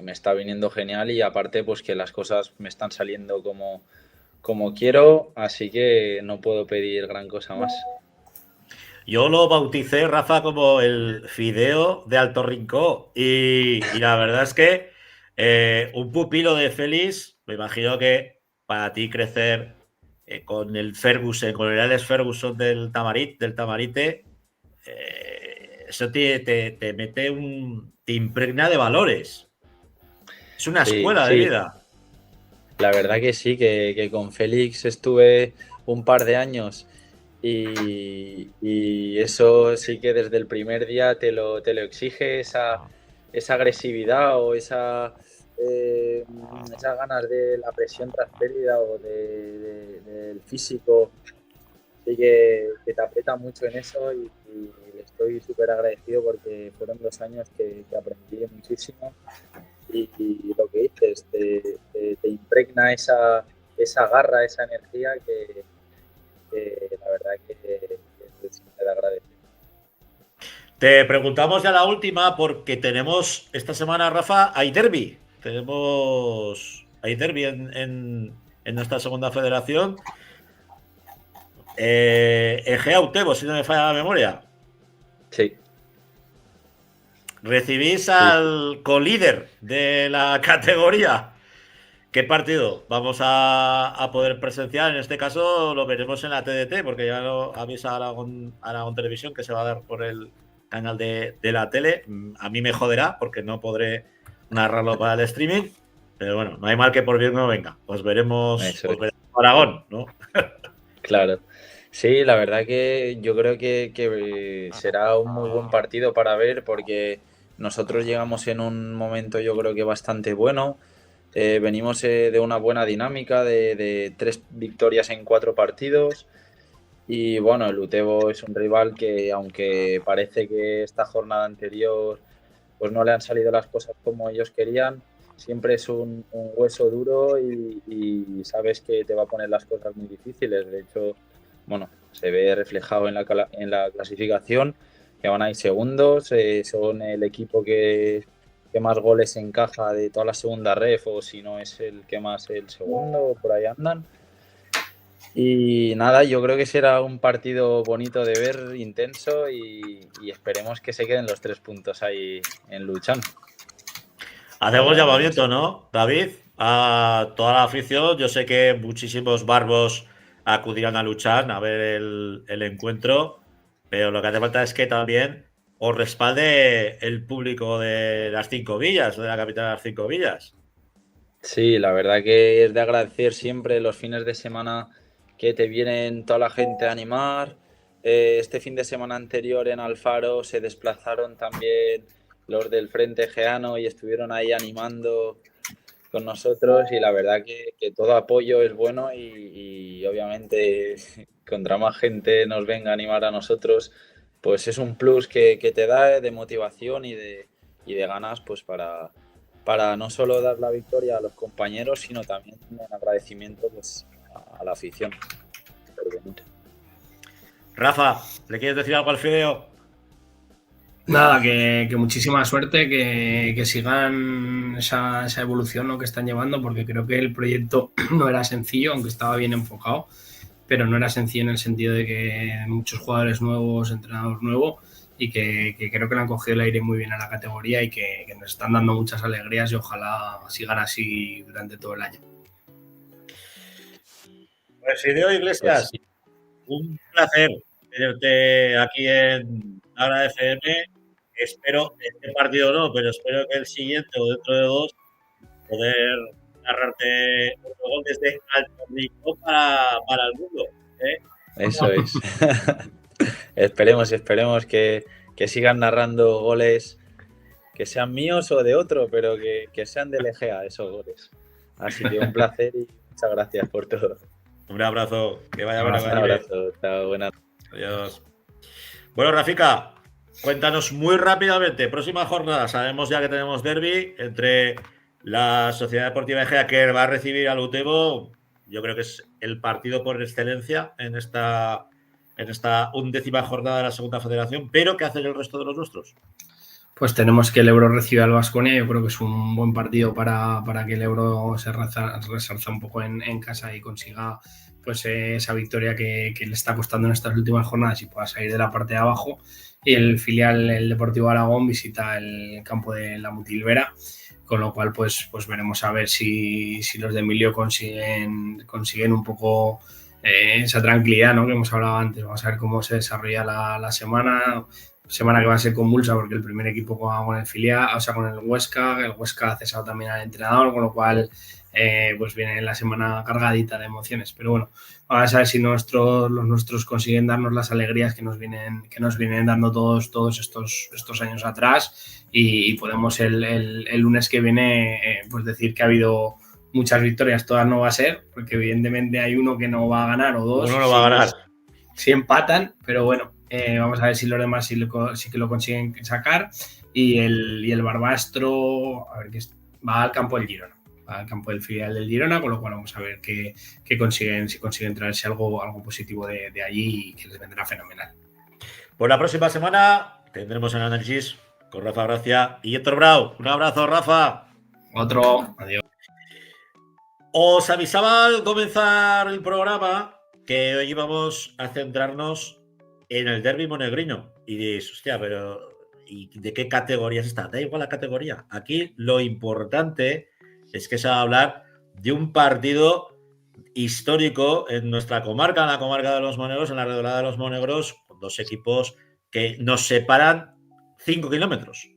Speaker 9: me está viniendo genial, y aparte pues que las cosas me están saliendo como quiero, así que no puedo pedir gran cosa más.
Speaker 1: Yo lo bauticé, Rafa, como el fideo de Alto Rincón. Y la verdad es que un pupilo de Félix, me imagino que para ti crecer con el Ferguson, con el Alex Ferguson del Tamarite, eso te mete te impregna de valores. Es una
Speaker 9: Sí,
Speaker 1: escuela de
Speaker 9: sí,
Speaker 1: vida.
Speaker 9: la verdad que sí, que con Félix estuve un par de años, y eso sí que desde el primer día te lo exige, esa agresividad o esas ganas de la presión tras pérdida o del físico, sí que te aprieta mucho en eso, y estoy súper agradecido porque fueron 2 años que aprendí muchísimo. Y lo que dices, te impregna esa garra, esa energía que la verdad que se le agradece.
Speaker 1: Te preguntamos ya la última porque tenemos esta semana, Rafa, hay derbi. Hay derbi en nuestra segunda federación. Egea Utebo, si no me falla la memoria.
Speaker 9: Sí.
Speaker 1: Recibís al colíder de la categoría. ¿Qué partido vamos a poder presenciar? En este caso lo veremos en la TDT, porque ya lo avisa Aragón Televisión, que se va a dar por el canal de la tele. A mí me joderá porque no podré narrarlo para el streaming, pero bueno, no hay mal que por bien no venga. Os veremos Aragón, ¿no?
Speaker 9: Claro. Sí, la verdad que yo creo que será un muy buen partido para ver, porque nosotros llegamos en un momento, yo creo que bastante bueno. Venimos de una buena dinámica de 3 victorias en 4 partidos. Y bueno, el Utebo es un rival que, aunque parece que esta jornada anterior pues no le han salido las cosas como ellos querían, siempre es un hueso duro, y sabes que te va a poner las cosas muy difíciles. De hecho, bueno, se ve reflejado en la clasificación, que van ahí segundos, son el equipo que más goles encaja de toda la segunda ref, o si no es el que más, el segundo, por ahí andan. Y nada, yo creo que será un partido bonito de ver, intenso, y esperemos que se queden los 3 puntos ahí en Luchán.
Speaker 1: Hacemos llamamiento, ¿no, David? A toda la afición. Yo sé que muchísimos barbos acudirán a luchar, a ver el encuentro, pero lo que hace falta es que también os respalde el público de las 5 villas, de la capital de las 5 villas.
Speaker 9: Sí, la verdad que es de agradecer siempre los fines de semana que te vienen toda la gente a animar. Este fin de semana anterior en Alfaro se desplazaron también los del Frente Egeano y estuvieron ahí animando con nosotros, y la verdad que todo apoyo es bueno y obviamente contra más gente nos venga a animar a nosotros, pues es un plus que te da de motivación y de ganas, pues para no solo dar la victoria a los compañeros, sino también en agradecimiento pues a la afición por venir.
Speaker 1: Rafa, ¿le quieres decir algo al Fideo?
Speaker 5: Nada, que muchísima suerte, que sigan esa evolución, ¿no?, que están llevando, porque creo que el proyecto no era sencillo, aunque estaba bien enfocado, pero no era sencillo en el sentido de que muchos jugadores nuevos, entrenador nuevo, y que creo que le han cogido el aire muy bien a la categoría y que nos están dando muchas alegrías, y ojalá sigan así durante todo el año.
Speaker 1: Pues Fideo Iglesias,
Speaker 9: Pues,
Speaker 1: un placer tenerte aquí en Ahora FM. Espero, este partido no, pero espero que el siguiente o dentro de 2 poder narrarte otro gol desde Alto Rico para el mundo.
Speaker 9: eso es. Esperemos que sigan narrando goles que sean míos o de otro, pero que sean del Egea esos goles. Así que un placer y muchas gracias por todo.
Speaker 1: Un abrazo, que vaya
Speaker 5: Un
Speaker 1: bueno.
Speaker 9: Un abrazo, chao, buenas.
Speaker 1: Adiós. Bueno, Rafica, cuéntanos muy rápidamente, próxima jornada, sabemos ya que tenemos derbi entre la Sociedad Deportiva Egea, que va a recibir al Utebo. Yo creo que es el partido por excelencia en esta 11ª jornada de la Segunda Federación, pero ¿qué hacen el resto de los nuestros?
Speaker 5: Pues tenemos que el Ebro reciba al Baskonia. Yo creo que es un buen partido para que el Ebro se resarza un poco en casa y consiga pues esa victoria que le está costando en estas últimas jornadas y pueda salir de la parte de abajo. Y el filial, el Deportivo Aragón, visita el campo de la Mutilvera, con lo cual pues veremos a ver si los de Emilio consiguen un poco esa tranquilidad, ¿no?, que hemos hablado antes. Vamos a ver cómo se desarrolla la semana que va a ser convulsa, porque el primer equipo juega con el filial, o sea, con el Huesca ha cesado también al entrenador, con lo cual pues viene la semana cargadita de emociones. Pero bueno, vamos a ver si los nuestros consiguen darnos las alegrías que nos vienen dando todos estos años atrás, y podemos el lunes que viene pues decir que ha habido muchas victorias. Todas no va a ser, porque evidentemente hay uno que no va a ganar, o dos.
Speaker 1: Uno no va a ganar.
Speaker 5: Si empatan, pero bueno, vamos a ver si los demás sí que lo consiguen sacar. Y el Barbastro, a ver, que va al campo del Girona, va al campo del filial del Girona, con lo cual vamos a ver si consiguen traerse algo positivo de allí, y que les vendrá fenomenal.
Speaker 1: Pues la próxima semana tendremos el análisis con Rafa Gracia y Héctor Brau. Un abrazo, Rafa.
Speaker 5: Otro, adiós.
Speaker 1: Os avisaba al comenzar el programa que hoy íbamos a centrarnos en el derbi monegrino. Y dices, hostia, pero ¿y de qué categoría es esta? Da igual la categoría. Aquí lo importante es que se va a hablar de un partido histórico en nuestra comarca, en la comarca de los Monegros, en la Redolada de los Monegros, con dos equipos que nos separan 5 kilómetros.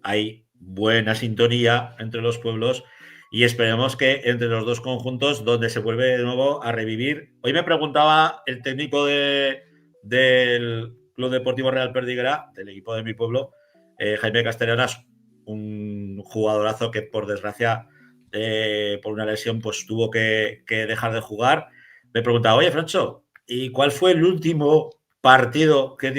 Speaker 1: Hay buena sintonía entre los pueblos y esperemos que entre los dos conjuntos, donde se vuelve de nuevo a revivir. Hoy me preguntaba el técnico del Club Deportivo Real Perdiguera, del equipo de mi pueblo, Jaime Castellanas, un jugadorazo que por desgracia por una lesión pues tuvo que dejar de jugar. Me preguntaba, oye, Francho, ¿y cuál fue el último partido que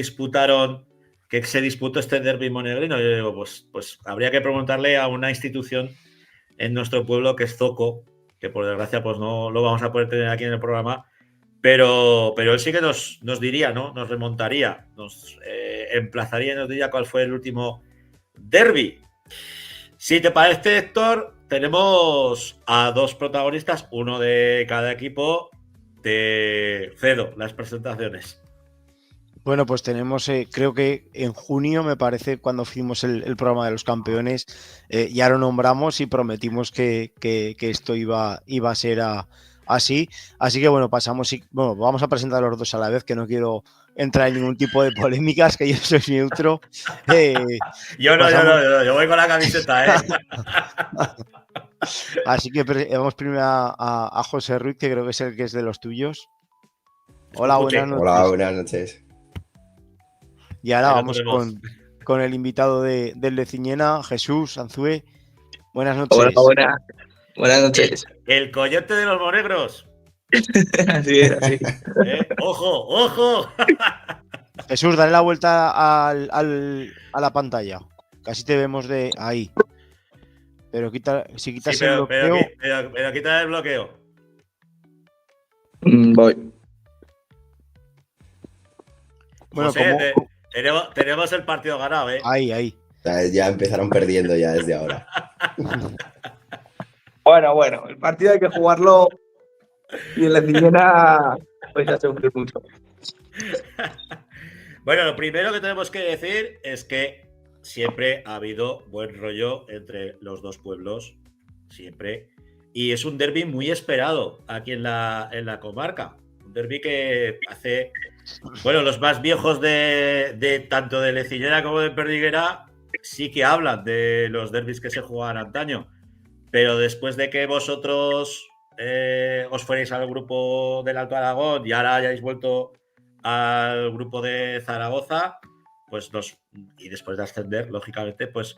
Speaker 1: se disputó este derbi monegrino? Yo digo, pues habría que preguntarle a una institución en nuestro pueblo que es Zoco, que por desgracia pues no lo vamos a poder tener aquí en el programa, pero él sí que nos diría, ¿no? Nos remontaría, nos emplazaría y nos diría cuál fue el último derbi. Si te parece, Héctor, tenemos a dos protagonistas, uno de cada equipo. Te cedo las presentaciones.
Speaker 8: Bueno, pues tenemos, creo que en junio, me parece, cuando hicimos el programa de los campeones, ya lo nombramos y prometimos que esto iba a ser a así. Así que bueno, vamos a presentar a los dos a la vez, que no quiero entrar en ningún tipo de polémicas, que yo soy neutro.
Speaker 1: Yo voy con la camiseta, ¿eh?
Speaker 8: Así que vamos primero a José Ruiz, que creo que es el que es de los tuyos. Hola, buenas noches.
Speaker 10: Hola, buenas noches.
Speaker 8: Y ahora vamos con el invitado del Leciñena, Jesús Anzue. Buenas noches.
Speaker 6: Hola, buenas noches.
Speaker 1: El coyote de los monegros.
Speaker 6: Así es, así.
Speaker 1: ¡Ojo!
Speaker 8: Jesús, dale la vuelta a la pantalla. Casi te vemos de ahí. Pero si quitas el bloqueo.
Speaker 1: Pero quita el bloqueo.
Speaker 6: Voy.
Speaker 8: Bueno,
Speaker 1: José, tenemos el partido ganado, ¿eh?
Speaker 8: Ahí.
Speaker 10: Ya empezaron perdiendo ya desde ahora.
Speaker 6: Bueno, el partido hay que jugarlo y en la Leciñena vais a sufrir mucho.
Speaker 1: Bueno, lo primero que tenemos que decir es que siempre ha habido buen rollo entre los dos pueblos, siempre. Y es un derbi muy esperado aquí en la comarca. Un derbi que hace... Bueno, los más viejos de tanto de Leciñena como de Perdiguera sí que hablan de los derbis que se jugaban antaño. Pero después de que vosotros os fuerais al grupo del Alto Aragón y ahora hayáis vuelto al grupo de Zaragoza, pues y después de ascender, lógicamente, pues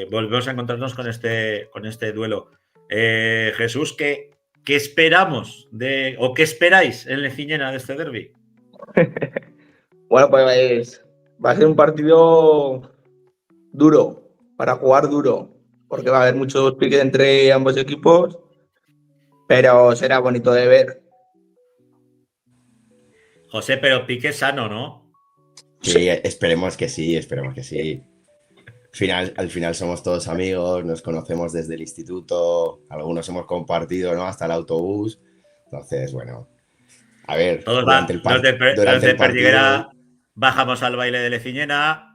Speaker 1: volvemos a encontrarnos con este duelo. Jesús, ¿qué esperamos o qué esperáis en Leciñena de este derbi?
Speaker 6: Bueno, pues va a ser un partido duro, para jugar duro, porque va a haber muchos piques entre ambos equipos, pero será bonito de ver.
Speaker 1: José, pero pique sano, ¿no?
Speaker 10: Sí, esperemos que sí. Al final somos todos amigos, nos conocemos desde el instituto, algunos hemos compartido, ¿no? Hasta el autobús. Entonces, bueno, a ver,
Speaker 1: todos
Speaker 10: durante el partido.
Speaker 1: Perdiguera bajamos al baile de Leciñena.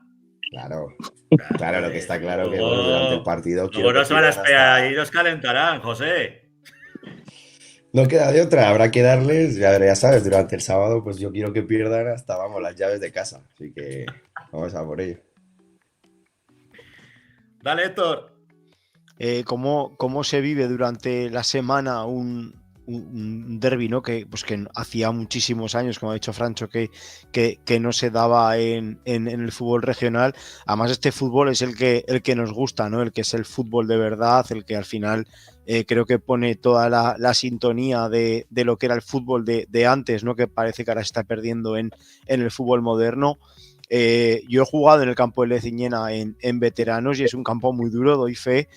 Speaker 10: Claro, lo que está claro que durante el partido.
Speaker 1: Luego nos van a esperar y nos calentarán, José.
Speaker 10: No queda de otra, habrá que darles, ya sabes, durante el sábado, pues yo quiero que pierdan hasta, las llaves de casa. Así que vamos a por ello.
Speaker 1: Dale, Héctor.
Speaker 8: ¿Cómo se vive durante la semana un derbi, ¿no? Que hacía muchísimos años, como ha dicho Francho, que no se daba en el fútbol regional. Además, este fútbol es el que nos gusta, ¿no? El que es el fútbol de verdad, el que al final creo que pone toda la sintonía de lo que era el fútbol de antes, ¿no? Que parece que ahora se está perdiendo en el fútbol moderno. Yo he jugado en el campo de Leciñena en veteranos y es un campo muy duro, doy fe.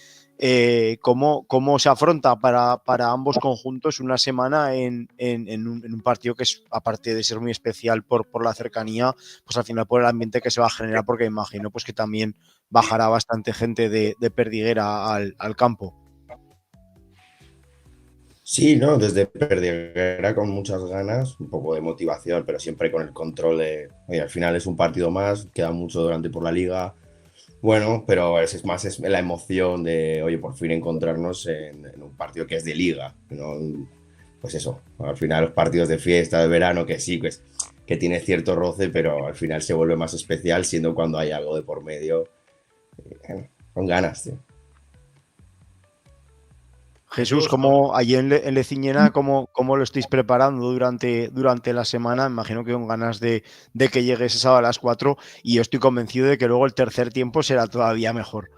Speaker 8: ¿Cómo se afronta para ambos conjuntos una semana en un partido que es, aparte de ser muy especial por la cercanía, pues al final por el ambiente que se va a generar, porque imagino pues que también bajará bastante gente de Perdiguera al campo?
Speaker 10: Sí, ¿no? Desde Perdiguera con muchas ganas, un poco de motivación, pero siempre con el control de, oye, al final es un partido más, queda mucho durante por la liga. Bueno, pero es más la emoción de, oye, por fin encontrarnos en un partido que es de liga, ¿no? Pues eso, al final los partidos de fiesta, de verano, que sí, pues, que tiene cierto roce, pero al final se vuelve más especial siendo cuando hay algo de por medio, con ganas, tío.
Speaker 8: Jesús, ¿cómo allí en Leciñena, cómo lo estáis preparando durante la semana? Imagino que con ganas de que llegue ese sábado a las 4, y yo estoy convencido de que luego el tercer tiempo será todavía mejor.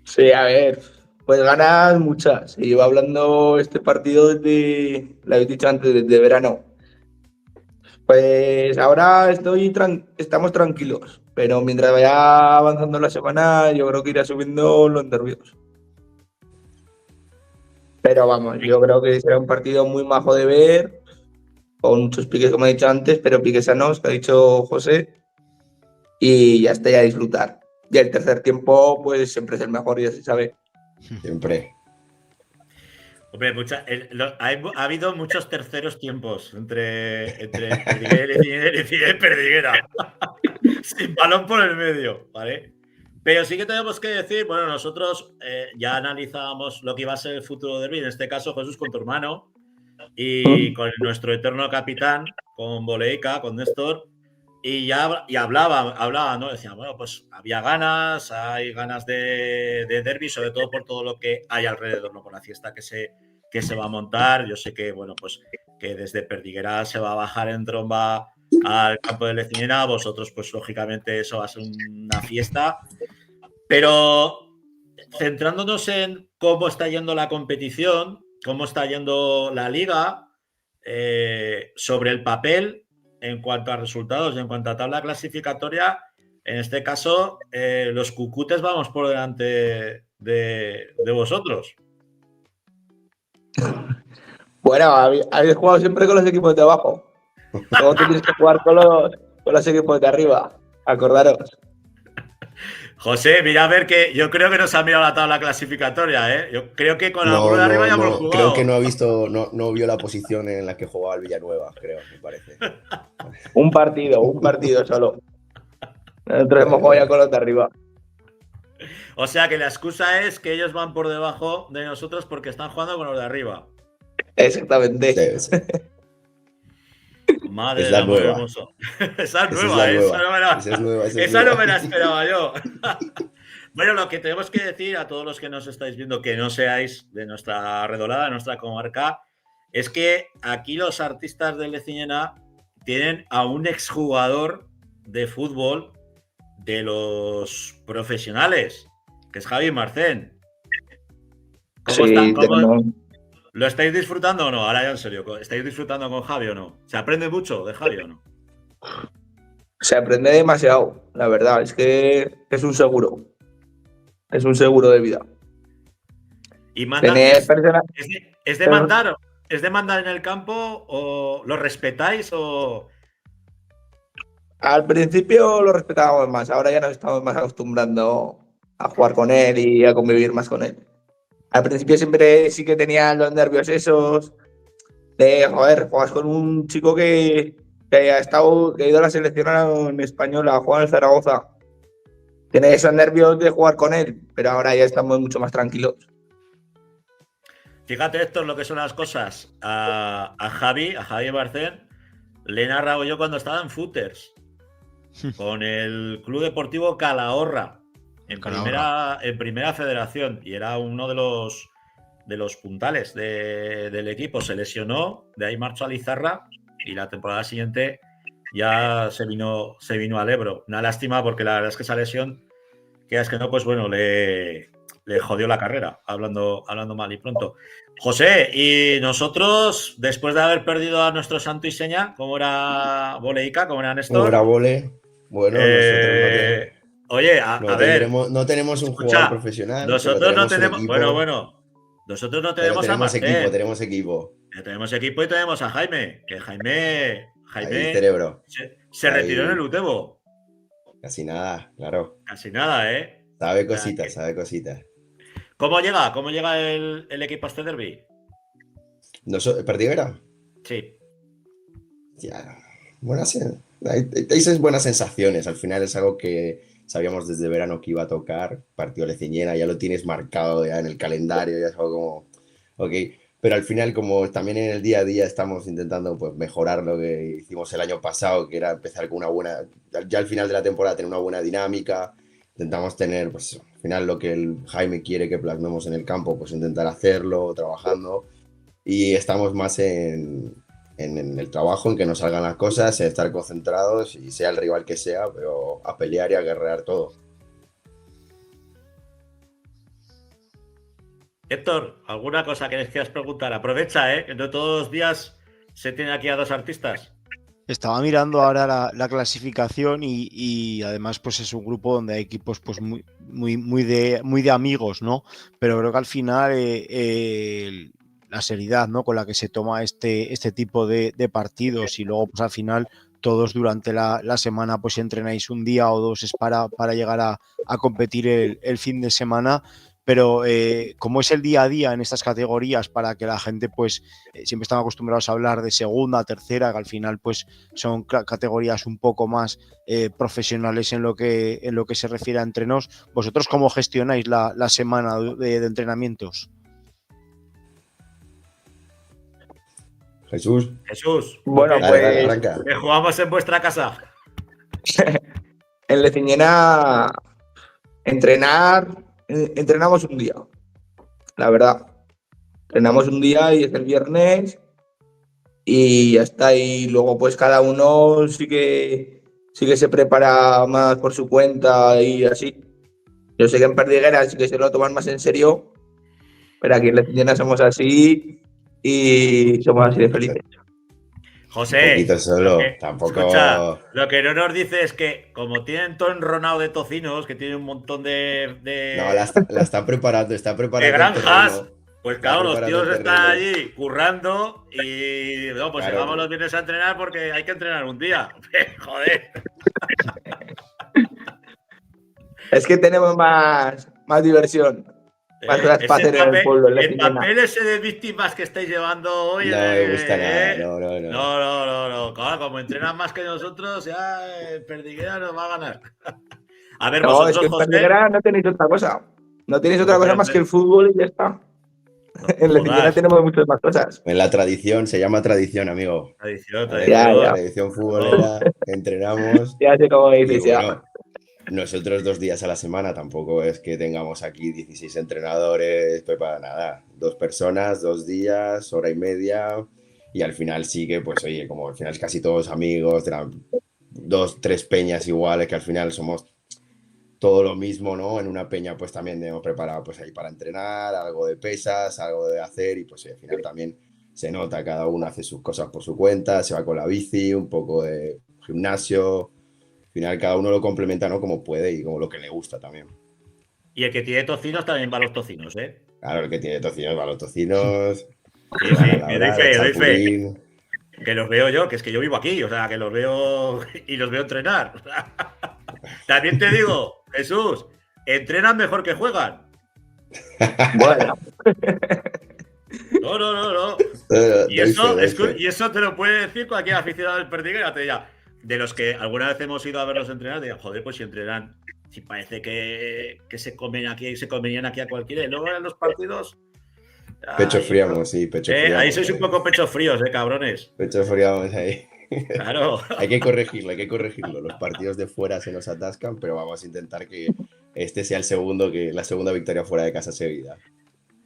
Speaker 6: Sí, a ver, pues ganas muchas. Se iba hablando este partido desde, lo habéis dicho antes, desde verano. Pues ahora estamos tranquilos, pero mientras vaya avanzando la semana, yo creo que irá subiendo los nervios. Pero vamos, yo creo que será un partido muy majo de ver, con muchos piques, como he dicho antes, pero piques sanos, que ha dicho José, y ya está, ya a disfrutar. Y el tercer tiempo, pues siempre es el mejor, ya se sabe.
Speaker 10: Siempre.
Speaker 1: Hombre, ha habido muchos terceros tiempos entre Perdiguera y Perdiguera. Sin balón por el medio, ¿vale? Pero sí que tenemos que decir, bueno, nosotros ya analizábamos lo que iba a ser el futuro derbi, en este caso Jesús con tu hermano y con nuestro eterno capitán, con Boleica, con Néstor, y hablaba, ¿no? Decía, bueno, pues hay ganas de derbi, sobre todo por todo lo que hay alrededor, ¿no? Por la fiesta que se va a montar. Yo sé que, bueno, pues que desde Perdiguera se va a bajar en tromba al campo de Leciñena, vosotros, pues lógicamente eso va a ser una fiesta. Pero centrándonos en cómo está yendo la competición, cómo está yendo la liga, sobre el papel, en cuanto a resultados y en cuanto a tabla clasificatoria, en este caso, los cucutes vamos por delante de vosotros.
Speaker 11: Bueno, habéis jugado siempre con los equipos de abajo. Luego tenéis que jugar con los equipos de arriba. Acordaros.
Speaker 1: José, mira a ver que yo creo que no se ha mirado la tabla clasificatoria, ¿eh? Yo creo que con alguno de arriba ya hemos jugado.
Speaker 10: Creo que no vio la posición en la que jugaba el Villanueva, creo, me parece.
Speaker 11: Un partido solo. Nosotros hemos jugado ya con los de arriba.
Speaker 1: O sea que la excusa es que ellos van por debajo de nosotros porque están jugando con los de arriba.
Speaker 11: Exactamente.
Speaker 1: Madre
Speaker 10: es la nueva.
Speaker 1: Hermoso. Esa es nueva, esa no me la esperaba yo. Bueno, lo que tenemos que decir a todos los que nos estáis viendo, que no seáis de nuestra redolada, de nuestra comarca, es que aquí los artistas de Leciñena tienen a un exjugador de fútbol de los profesionales, que es Javi Marcén. ¿Lo estáis disfrutando o no? Ahora ya en serio, ¿estáis disfrutando con Javi o no? ¿Se aprende mucho de Javi o no?
Speaker 11: Se aprende demasiado, la verdad. Es que es un seguro. Es un seguro de vida.
Speaker 1: ¿Y ¿Es de mandar? ¿Es de mandar en el campo o lo respetáis o...?
Speaker 11: Al principio lo respetábamos más. Ahora ya nos estamos más acostumbrando a jugar con él y a convivir más con él. Al principio siempre sí que tenía los nervios esos de, joder, juegas con un chico que ha ido a la selección española, ha jugado en el Zaragoza. Tiene esos nervios de jugar con él, pero ahora ya estamos mucho más tranquilos.
Speaker 1: Fíjate, Héctor, lo que son las cosas. A Javi Marcén, le he narrado yo cuando estaba en Footers, con el Club Deportivo Calahorra. En primera federación, y era uno de los puntales del equipo. Se lesionó, de ahí marchó a Lizarra y la temporada siguiente ya se vino al Ebro. Una lástima porque la verdad es que esa lesión, que es que no, pues bueno, le jodió la carrera, hablando mal y pronto. José, y nosotros, después de haber perdido a nuestro santo y seña, como era Boleica, como era Néstor.
Speaker 10: Como era Bole, bueno, nosotros
Speaker 1: oye, a ver.
Speaker 10: No tenemos un jugador profesional.
Speaker 1: Nosotros no tenemos. Bueno. Nosotros no tenemos a Marcén.
Speaker 10: Tenemos equipo.
Speaker 1: Tenemos equipo y tenemos a Jaime. Que Jaime
Speaker 10: el cerebro.
Speaker 1: Se retiró en el Utebo.
Speaker 10: Casi nada, claro.
Speaker 1: Casi nada, ¿eh?
Speaker 10: Sabe cositas.
Speaker 1: ¿Cómo llega el equipo a este derbi?
Speaker 10: ¿Perdiguera?
Speaker 1: Sí.
Speaker 10: Ya. Hay buenas sensaciones. Al final es algo que sabíamos desde verano que iba a tocar, partido Leciñena, ya lo tienes marcado ya en el calendario, ya es algo como, ok, pero al final como también en el día a día estamos intentando pues mejorar lo que hicimos el año pasado, que era empezar con una buena, ya al final de la temporada tener una buena dinámica, intentamos tener pues al final lo que el Jaime quiere que plasmemos en el campo, pues intentar hacerlo, trabajando, y estamos más en el trabajo, en que nos salgan las cosas, en estar concentrados y sea el rival que sea, pero a pelear y a guerrear todo.
Speaker 1: Héctor, ¿alguna cosa que les quieras preguntar? Aprovecha, que no todos los días se tiene aquí a dos artistas.
Speaker 8: Estaba mirando ahora la clasificación y además pues es un grupo donde hay equipos pues muy de amigos, ¿no? Pero creo que al final la seriedad, ¿no?, con la que se toma este tipo de partidos y luego pues al final todos durante la semana pues entrenáis un día o dos es para llegar a competir el fin de semana, pero como es el día a día en estas categorías para que la gente pues siempre están acostumbrados a hablar de segunda, tercera, que al final pues son categorías un poco más profesionales en lo que se refiere a entrenos. ¿Vosotros cómo gestionáis la semana de entrenamientos?
Speaker 10: Jesús.
Speaker 11: Bueno,
Speaker 10: Dale,
Speaker 11: pues
Speaker 10: dale, arranca.
Speaker 1: Que jugamos en vuestra casa.
Speaker 11: en Leciñena entrenamos un día, la verdad. Entrenamos un día y es el viernes y ya está. Y luego pues cada uno sí que se prepara más por su cuenta y así. Yo sé que en Perdiguera sí que se lo toman más en serio, pero aquí en Leciñena somos así y somos así de felices.
Speaker 1: José,
Speaker 10: Un poquito solo, tampoco.
Speaker 1: Escucha, lo que no nos dice es que como tienen todo enronado de tocinos, que tienen un montón de
Speaker 10: No, la está preparando, está
Speaker 1: de
Speaker 10: preparando el
Speaker 1: granjas,
Speaker 10: terreno.
Speaker 1: pues
Speaker 10: Está
Speaker 1: claro, los
Speaker 10: preparando
Speaker 1: tíos
Speaker 10: el
Speaker 1: están
Speaker 10: terreno.
Speaker 1: allí currando y no, pues
Speaker 10: Claro.
Speaker 1: llegamos los viernes a entrenar porque hay que entrenar un día. Joder.
Speaker 11: Es que tenemos más diversión. Más cosas para hacer en el pueblo, en
Speaker 1: El
Speaker 11: Leciñena.
Speaker 1: papel ese de víctimas que estáis llevando hoy.
Speaker 10: No me gusta nada, no.
Speaker 1: No. Claro, como entrenan más que nosotros, ya el Perdiguera nos va a ganar. A ver,
Speaker 11: No, es
Speaker 1: vosotros,
Speaker 11: que en
Speaker 1: José.
Speaker 11: Perdiguera no tenéis otra cosa. No tenéis
Speaker 1: ¿Cómo
Speaker 11: otra cosa
Speaker 1: que
Speaker 11: más que el fútbol y ya está. En Leciñena
Speaker 1: jodas?
Speaker 11: tenemos muchas más cosas.
Speaker 10: En la tradición, se llama tradición, amigo.
Speaker 1: Tradición,
Speaker 10: ¿Vale?
Speaker 11: Ya.
Speaker 10: Tradición futbolera, entrenamos.
Speaker 11: Ya sé cómo
Speaker 10: Y
Speaker 11: dices, ya.
Speaker 10: bueno, nosotros 2 días a la semana, tampoco es que tengamos aquí 16 entrenadores, para nada. 2 personas, 2 días, hora y media. Y al final sí que, pues oye, como al final es casi todos amigos, 2, 3 peñas iguales, que al final somos todo lo mismo, ¿no? En una peña pues también hemos preparado pues ahí para entrenar, algo de pesas, algo de hacer y pues al final también se nota, cada uno hace sus cosas por su cuenta, se va con la bici, un poco de gimnasio, al final cada uno lo complementa, ¿no? Como puede y como lo que le gusta también.
Speaker 1: Y el que tiene tocinos también va a los tocinos, ¿eh?
Speaker 10: Claro, el que tiene tocinos va a los tocinos,
Speaker 1: Sí,
Speaker 10: va a la
Speaker 1: que doy
Speaker 10: labra,
Speaker 1: fe,
Speaker 10: al
Speaker 1: doy fe.
Speaker 10: chapulín.
Speaker 1: Que los veo yo, que es que yo vivo aquí, o sea, que los veo y los veo entrenar. También te digo, Jesús, entrenan mejor que juegan.
Speaker 11: Bueno.
Speaker 1: No. Y eso te lo puede decir cualquier aficionado del Perdiguera. Te dirá, de los que alguna vez hemos ido a verlos entrenar, te dirán, joder, pues si entrenan, si parece que se comen aquí, se comerían aquí a cualquiera. Y luego en los partidos.
Speaker 10: Pecho fríamos, sí, pecho fríamos.
Speaker 1: Ahí sois un poco pechos fríos, cabrones.
Speaker 10: Pecho fríamos ahí.
Speaker 1: Claro.
Speaker 10: Hay que corregirlo. Los partidos de fuera se nos atascan, pero vamos a intentar que este sea la segunda victoria fuera de casa seguida.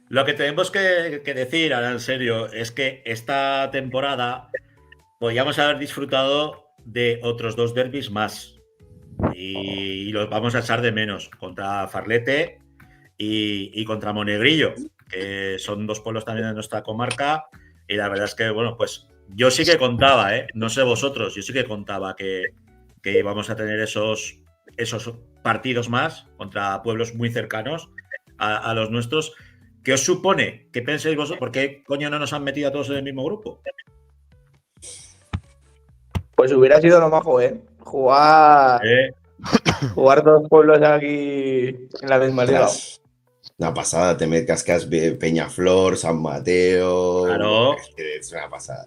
Speaker 1: Lo que tenemos que decir, ahora en serio, es que esta temporada podríamos haber disfrutado de otros 2 derbis más. Y los vamos a echar de menos. Contra Farlete y contra Monegrillo, que son 2 pueblos también de nuestra comarca. Y la verdad es que, bueno, pues yo sí que contaba, no sé vosotros, yo sí que contaba que íbamos a tener esos partidos más contra pueblos muy cercanos a los nuestros. ¿Qué os supone? ¿Qué pensáis vosotros? ¿Por qué coño no nos han metido a todos en el mismo grupo?
Speaker 11: Pues hubiera sido lo majo, Jugar 2 pueblos aquí en la misma liga.
Speaker 10: Una pasada, te cascas Peñaflor, San Mateo.
Speaker 1: Claro.
Speaker 10: Es una pasada.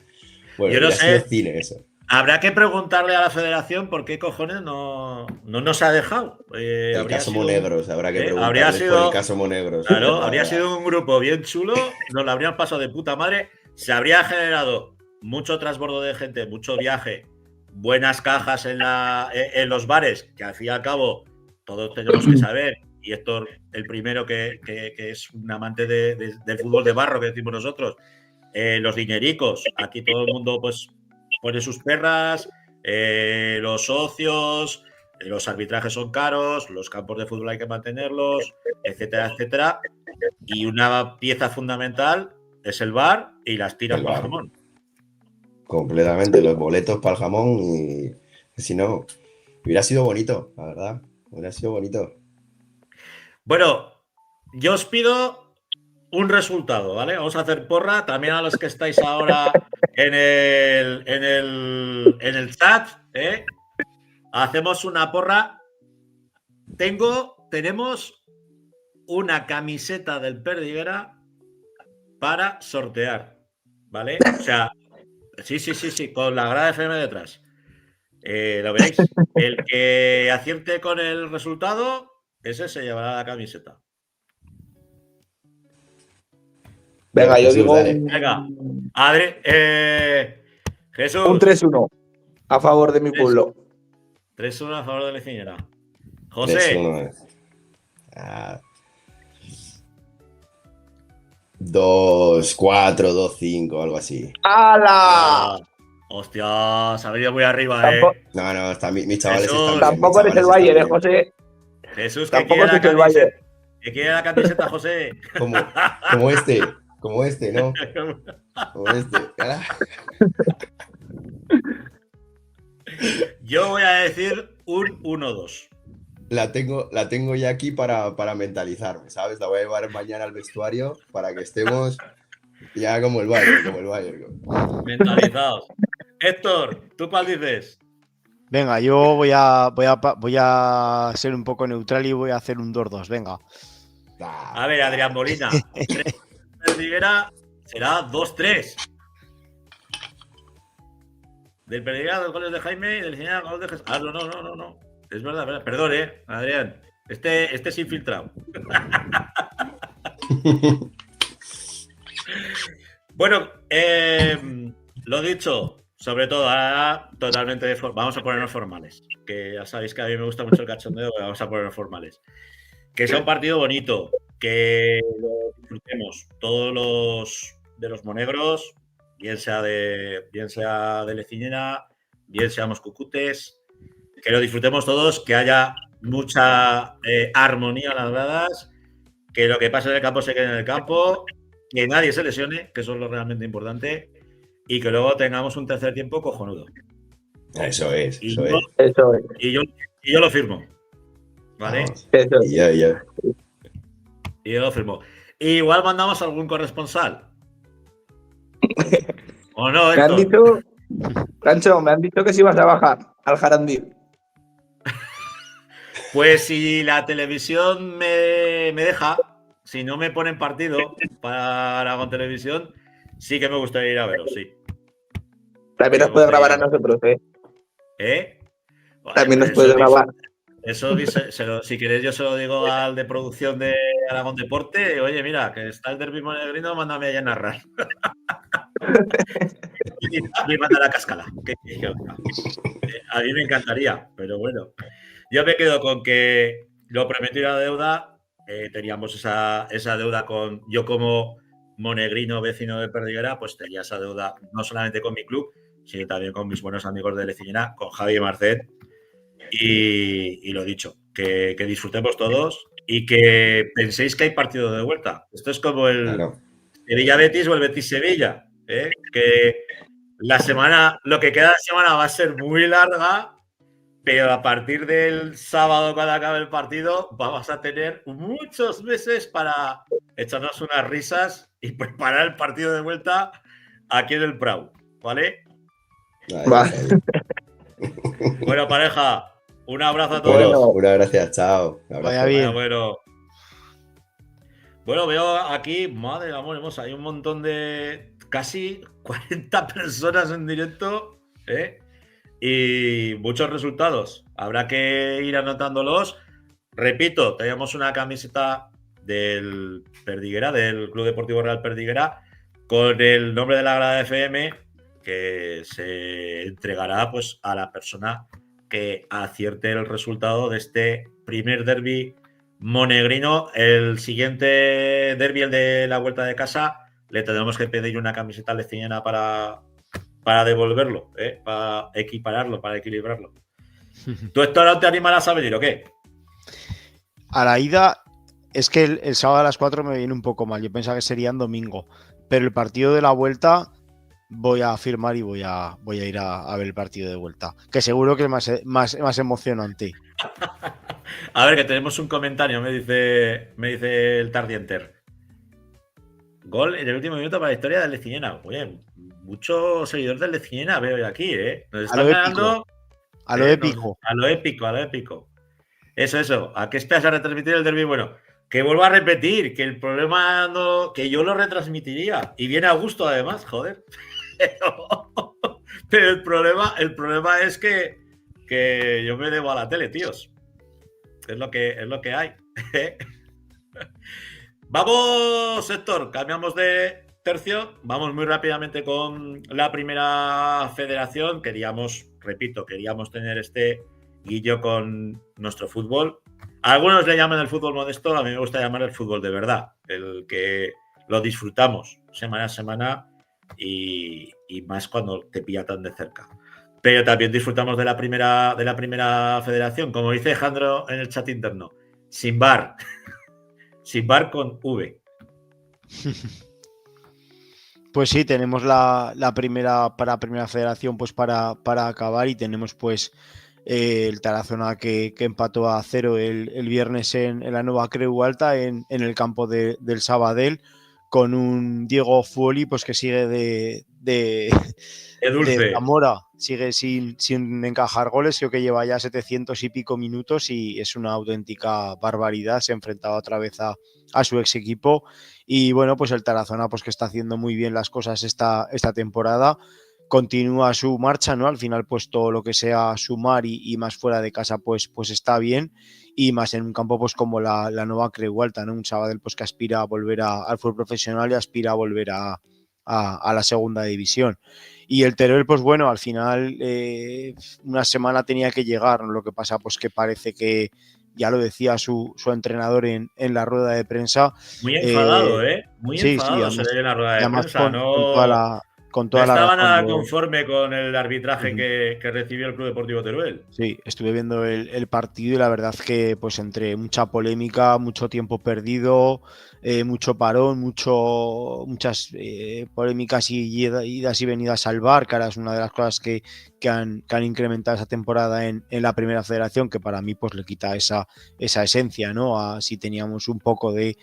Speaker 10: Bueno,
Speaker 1: yo no sé.
Speaker 10: Cine eso.
Speaker 1: Habrá que preguntarle a la federación por qué cojones no nos ha dejado.
Speaker 10: El caso Monegros, habrá que preguntarle por el caso Monegros.
Speaker 1: Claro, habría sido un grupo bien chulo, nos lo habrían pasado de puta madre, se habría generado mucho transbordo de gente, mucho viaje, buenas cajas en los bares, que al fin y al cabo todos tenemos que saber, y Héctor, el primero que es un amante del fútbol de barro, que decimos nosotros, los dinericos, aquí todo el mundo pues pone sus perras, los socios, los arbitrajes son caros, los campos de fútbol hay que mantenerlos, etcétera, etcétera. Y una pieza fundamental es el bar y las tiras para el jamón.
Speaker 10: Completamente, los boletos para el jamón y si no, hubiera sido bonito, la verdad, hubiera sido bonito.
Speaker 1: Bueno, yo os pido un resultado, ¿vale? Vamos a hacer porra también a los que estáis ahora en el chat, Hacemos una porra. Tenemos una camiseta del Perdiguera para sortear, ¿vale? O sea, sí, con la grada FM detrás. ¿Lo veis? El que acierte con el resultado, ese se llevará la camiseta.
Speaker 11: Venga, yo
Speaker 10: Jesús,
Speaker 11: digo
Speaker 10: dale.
Speaker 1: Venga, Adri, Jesús.
Speaker 11: un 3-1 a favor de mi pueblo.
Speaker 1: 3-1 a favor de la Lecinera. José.
Speaker 10: 3-1. 2-4, 2-5, algo así.
Speaker 11: ¡Hala!
Speaker 1: Hostia, se ha venido muy arriba,
Speaker 11: Tampoco-
Speaker 10: No, está, mis chavales
Speaker 1: Jesús.
Speaker 10: están bien.
Speaker 11: Tampoco
Speaker 10: mis
Speaker 11: eres el
Speaker 10: chavales
Speaker 11: Bayern,
Speaker 10: están bien.
Speaker 11: José.
Speaker 1: Jesús, que
Speaker 11: Tampoco
Speaker 1: quiere la
Speaker 11: sois el Bayern.
Speaker 1: camiseta. Que quiere la camiseta, José.
Speaker 10: Como este, ¿no? Como este. Cara.
Speaker 1: Yo voy a decir un 1-2.
Speaker 10: La tengo ya aquí para mentalizarme, ¿sabes? La voy a llevar mañana al vestuario para que estemos ya como el Bayern.
Speaker 1: Mentalizados. Héctor, ¿tú cuál dices?
Speaker 8: Venga, yo voy a ser un poco neutral y voy a hacer un 2-2. Venga.
Speaker 1: A ver, Adrián Molina. Perdiguera será 2-3. Del Perdiguera, dos goles de Jaime y del Lecinera, goles de Jesús. Ah, no. Es verdad. Perdón, Adrián. Este es infiltrado. Bueno, lo dicho, sobre todo, ahora totalmente vamos a ponernos formales. Que ya sabéis que a mí me gusta mucho el cachondeo, pero vamos a ponernos formales. Que sea un partido bonito, que lo disfrutemos todos los monegros, bien sea de Lecinera, bien seamos cucutes, que lo disfrutemos todos, que haya mucha armonía en las gradas, que lo que pase en el campo se quede en el campo, que nadie se lesione, que eso es lo realmente importante, y que luego tengamos un tercer tiempo cojonudo.
Speaker 10: Eso es.
Speaker 1: Y yo lo firmo. ¿Vale?
Speaker 10: Y yo.
Speaker 1: Y yo lo firmo. Igual mandamos algún corresponsal. ¿O no,
Speaker 11: Me han
Speaker 1: Héctor?
Speaker 11: dicho, Cancho, me han dicho que si vas a bajar al Jarandí.
Speaker 1: Pues si la televisión me deja, si no me ponen partido para Aragón Televisión, sí que me gustaría ir a veros, sí.
Speaker 11: También nos puede grabar a nosotros, ¿eh?
Speaker 1: ¿Eh?
Speaker 11: También nos
Speaker 1: Eso
Speaker 11: puede grabar.
Speaker 1: si queréis, yo se lo digo al de producción de Aragón Deporte. Oye, mira, que está el derbi monegrino, mándame allá a narrar. Y manda la cascala. A mí me encantaría, pero bueno. Yo me quedo con que lo prometido era deuda. Teníamos esa deuda con yo como monegrino vecino de Perdiguera, pues tenía esa deuda no solamente con mi club, sino también con mis buenos amigos de Lecinera, con Javi y Marcet. Y lo dicho, que disfrutemos todos y que penséis que hay partido de vuelta. Esto es como el Sevilla-Betis o el Betis-Sevilla, ¿eh? Que lo que queda de semana va a ser muy larga, pero a partir del sábado, cuando acabe el partido, vamos a tener muchos meses para echarnos unas risas y preparar el partido de vuelta aquí en el Prau, ¿vale?
Speaker 11: Vale.
Speaker 1: Bueno, pareja, un abrazo a todos.
Speaker 10: Bueno, una gracias, chao.
Speaker 8: Vaya bien.
Speaker 1: Bueno, veo aquí, madre de amor hermosa, hay un montón de casi 40 personas en directo, ¿eh? Y muchos resultados. Habrá que ir anotándolos. Repito, tenemos una camiseta del Perdiguera, del Club Deportivo Real Perdiguera, con el nombre de la grada FM, que se entregará pues a la persona que acierte el resultado de este primer derbi monegrino. El siguiente derbi, el de la vuelta de casa, le tendremos que pedir una camiseta lecinera para devolverlo, para equipararlo, para equilibrarlo. ¿Tú, Héctor, no te animarás a venir o qué?
Speaker 8: A la ida, es que el sábado a las 4 me viene un poco mal. Yo pensaba que sería en domingo. Pero el partido de la vuelta voy a firmar y voy a ir a ver el partido de vuelta. Que seguro que es más emocionante.
Speaker 1: A ver, que tenemos un comentario, me dice el Tardienter. Gol en el último minuto para la historia del Lecinera. Oye, muchos seguidores del Lecinera veo yo aquí, ¿eh? Nos están ganando.
Speaker 8: A lo épico.
Speaker 1: A lo épico. Eso. ¿A qué esperas a retransmitir el derbi? Bueno, que vuelvo a repetir, que el problema no, que yo lo retransmitiría y viene a gusto además, joder. Pero el problema es que yo me debo a la tele, tíos. Es lo que hay. Vamos, Héctor, cambiamos de tercio. Vamos muy rápidamente con la primera federación. Queríamos tener este guillo con nuestro fútbol. Algunos le llaman el fútbol modesto, a mí me gusta llamar el fútbol de verdad, el que lo disfrutamos semana a semana y más cuando te pilla tan de cerca. Pero también disfrutamos de la primera federación, como dice Alejandro en el chat interno, sin bar. Sin bar con V.
Speaker 8: Pues sí, tenemos la primera federación pues para acabar y tenemos pues el Tarazona que empató a 0 el viernes en la Nueva Creu Alta en el campo del Sabadell con un Diego Fuoli pues que sigue de Zamora, sigue sin encajar goles, creo que lleva ya 700 y pico minutos y es una auténtica barbaridad, se enfrentaba otra vez a su ex equipo y bueno, pues el Tarazona pues que está haciendo muy bien las cosas esta temporada, continúa su marcha, ¿no? Al final pues todo lo que sea sumar y más fuera de casa pues está bien y más en un campo pues como la Nueva Creu Alta, ¿no? Un Sabadell pues que aspira a volver al fútbol profesional y aspira a volver a la segunda división. Y el Teruel, pues bueno, al final una semana tenía que llegar, ¿no? Lo que pasa pues que parece que, ya lo decía su entrenador en la rueda de prensa.
Speaker 1: Muy enfadado, Muy enfadado
Speaker 8: además,
Speaker 1: se le ve en la rueda de prensa.
Speaker 8: Con toda
Speaker 1: no
Speaker 8: la
Speaker 1: estaba
Speaker 8: razón
Speaker 1: nada conforme con el arbitraje que recibió el Club Deportivo Teruel.
Speaker 8: Sí, estuve viendo el partido y la verdad que pues entre mucha polémica, mucho tiempo perdido, mucho parón, muchas polémicas y idas y venidas al VAR, que ahora es una de las cosas que han incrementado esa temporada en la primera federación, que para mí pues le quita esa esencia, ¿no? Si teníamos un poco de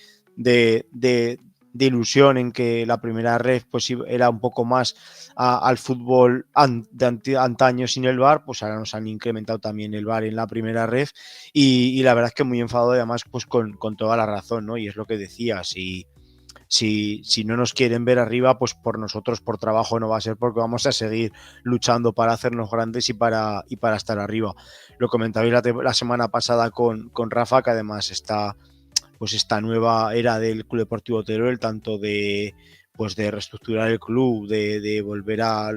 Speaker 8: ilusión en que la primera red pues era un poco más al fútbol de antaño sin el VAR, pues ahora nos han incrementado también el VAR en la primera red y la verdad es que muy enfadado además pues con toda la razón, ¿no? Y es lo que decía, si no nos quieren ver arriba, pues por nosotros, por trabajo no va a ser, porque vamos a seguir luchando para hacernos grandes y para estar arriba. Lo comentabais la semana pasada con Rafa, que además está pues esta nueva era del Club Deportivo Teruel, tanto de reestructurar el club, de volver a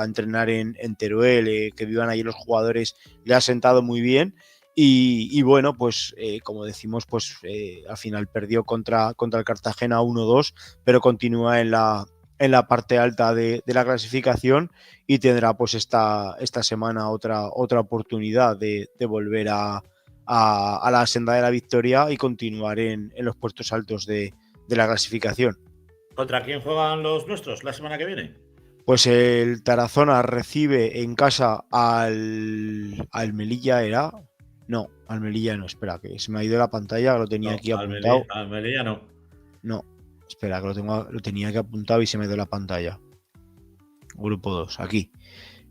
Speaker 8: entrenar en Teruel, que vivan allí los jugadores, le ha sentado muy bien y bueno, pues como decimos, pues al final perdió contra el Cartagena 1-2, pero continúa en la parte alta de la clasificación y tendrá pues esta semana otra oportunidad de volver a la senda de la victoria y continuar en los puestos altos de la clasificación.
Speaker 1: ¿Contra quién juegan los nuestros la semana que viene?
Speaker 8: Pues el Tarazona recibe en casa al Melilla, ¿era? No, al Melilla no, espera, que se me ha ido la pantalla, que lo tenía aquí apuntado.
Speaker 1: Al Melilla no.
Speaker 8: No, espera, que lo tenía aquí apuntado y se me ha ido la pantalla. Grupo 2, aquí.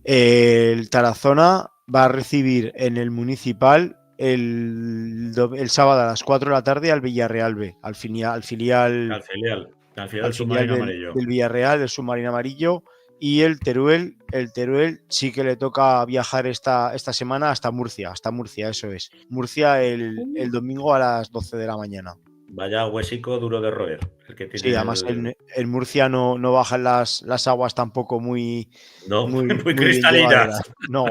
Speaker 8: El Tarazona va a recibir en el Municipal el sábado a las 4 de la tarde al Villarreal B, al filial
Speaker 1: del submarino amarillo.
Speaker 8: Del Villarreal, del submarino amarillo. Y el Teruel sí que le toca viajar esta semana hasta Murcia, eso es. Murcia el domingo a las 12 de la mañana.
Speaker 1: Vaya huesico duro de roer. El que tiene
Speaker 8: sí, además en Murcia no bajan las aguas tampoco muy
Speaker 1: cristalinas.
Speaker 8: No.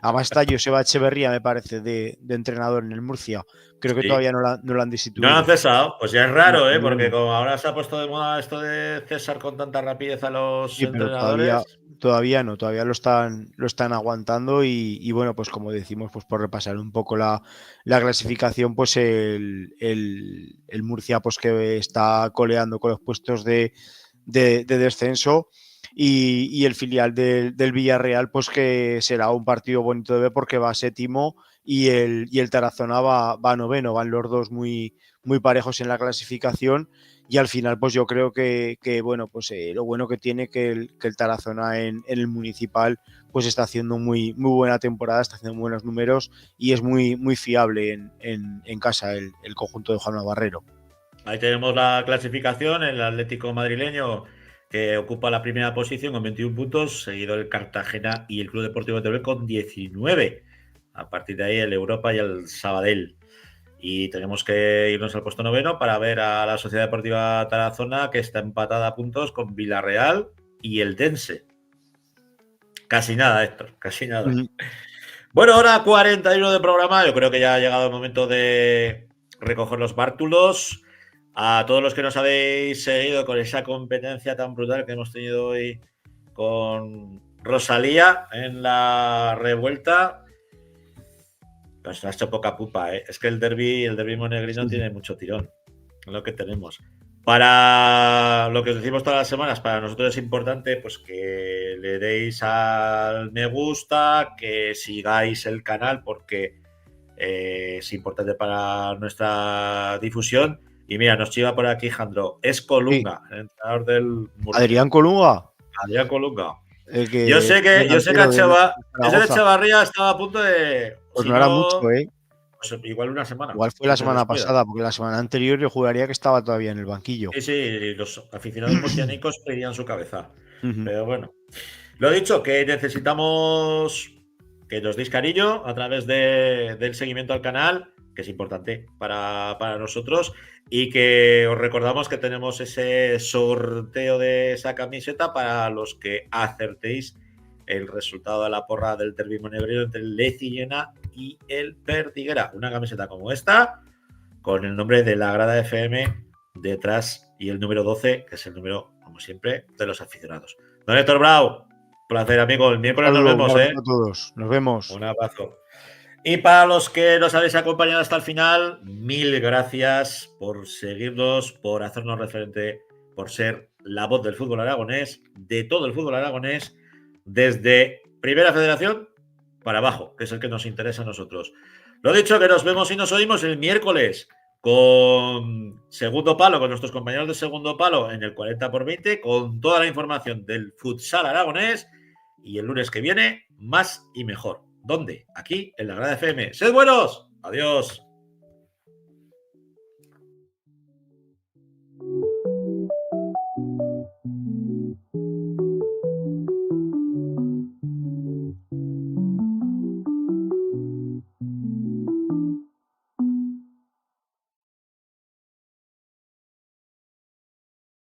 Speaker 8: Además está Joseba Echeverría, me parece, de entrenador en el Murcia. Creo que todavía no lo han destituido.
Speaker 1: No lo han cesado. Pues ya es raro, porque como ahora se ha puesto de moda esto de cesar con tanta rapidez a los entrenadores.
Speaker 8: Todavía no, todavía lo están aguantando y bueno, pues como decimos, pues por repasar un poco la clasificación, pues el Murcia pues que está coleando con los puestos de descenso. y el filial del Villarreal, pues que será un partido bonito de ver porque va séptimo y el Tarazona va noveno, van los dos muy parejos en la clasificación y al final pues yo creo que bueno, pues lo bueno que tiene que el Tarazona en el Municipal pues está haciendo muy buena temporada, está haciendo buenos números y es muy fiable en casa el conjunto de Juanma Barrero.
Speaker 1: Ahí tenemos la clasificación, el Atlético madrileño que ocupa la primera posición con 21 puntos, seguido el Cartagena y el Club Deportivo Teruel con 19. A partir de ahí el Europa y el Sabadell. Y tenemos que irnos al puesto noveno para ver a la Sociedad Deportiva Tarazona, que está empatada a puntos con Villarreal y el Dense. Casi nada, Héctor, casi nada. Bueno, hora 41 de programa. Yo creo que ya ha llegado el momento de recoger los bártulos. A todos los que nos habéis seguido con esa competencia tan brutal que hemos tenido hoy con Rosalía en la revuelta, pues ha hecho poca pupa, ¿eh? Es que el derbi monegrino tiene mucho tirón, es lo que tenemos. Para lo que os decimos todas las semanas, para nosotros es importante pues que le deis al me gusta, que sigáis el canal porque es importante para nuestra difusión. Y mira, nos chiva por aquí Jandro. Es Colunga, el entrenador del Murcia.
Speaker 8: Adrián Colunga.
Speaker 1: Adrián Colunga.
Speaker 8: Que
Speaker 1: yo sé que ese de Echevarría estaba a punto de.
Speaker 8: Pues
Speaker 1: si
Speaker 8: no era mucho, ¿eh?
Speaker 1: Pues igual una semana.
Speaker 8: Igual fue la semana pasada, porque la semana anterior yo juraría que estaba todavía en el banquillo.
Speaker 1: Sí, los aficionados murcianicos pedían su cabeza. Pero bueno. Lo dicho, que necesitamos que nos deis cariño a través del seguimiento al canal, que es importante para nosotros, y que os recordamos que tenemos ese sorteo de esa camiseta para los que acertéis el resultado de la porra del derbi monegrino entre el Lecillena y el Perdiguera. Una camiseta como esta, con el nombre de la Grada FM detrás y el número 12, que es el número, como siempre, de los aficionados. Don Héctor Brau, placer, amigo. El miércoles nos vemos,
Speaker 8: Un abrazo a todos. Nos vemos.
Speaker 1: Un abrazo. Y para los que nos habéis acompañado hasta el final, mil gracias por seguirnos, por hacernos referente, por ser la voz del fútbol aragonés, de todo el fútbol aragonés, desde Primera Federación para abajo, que es el que nos interesa a nosotros. Lo dicho, que nos vemos y nos oímos el miércoles con Segundo Palo, con nuestros compañeros de Segundo Palo en el 40x20, con toda la información del futsal aragonés, y el lunes que viene, más y mejor. ¿Dónde? Aquí, en la Grada FM. ¡Sed buenos! ¡Adiós!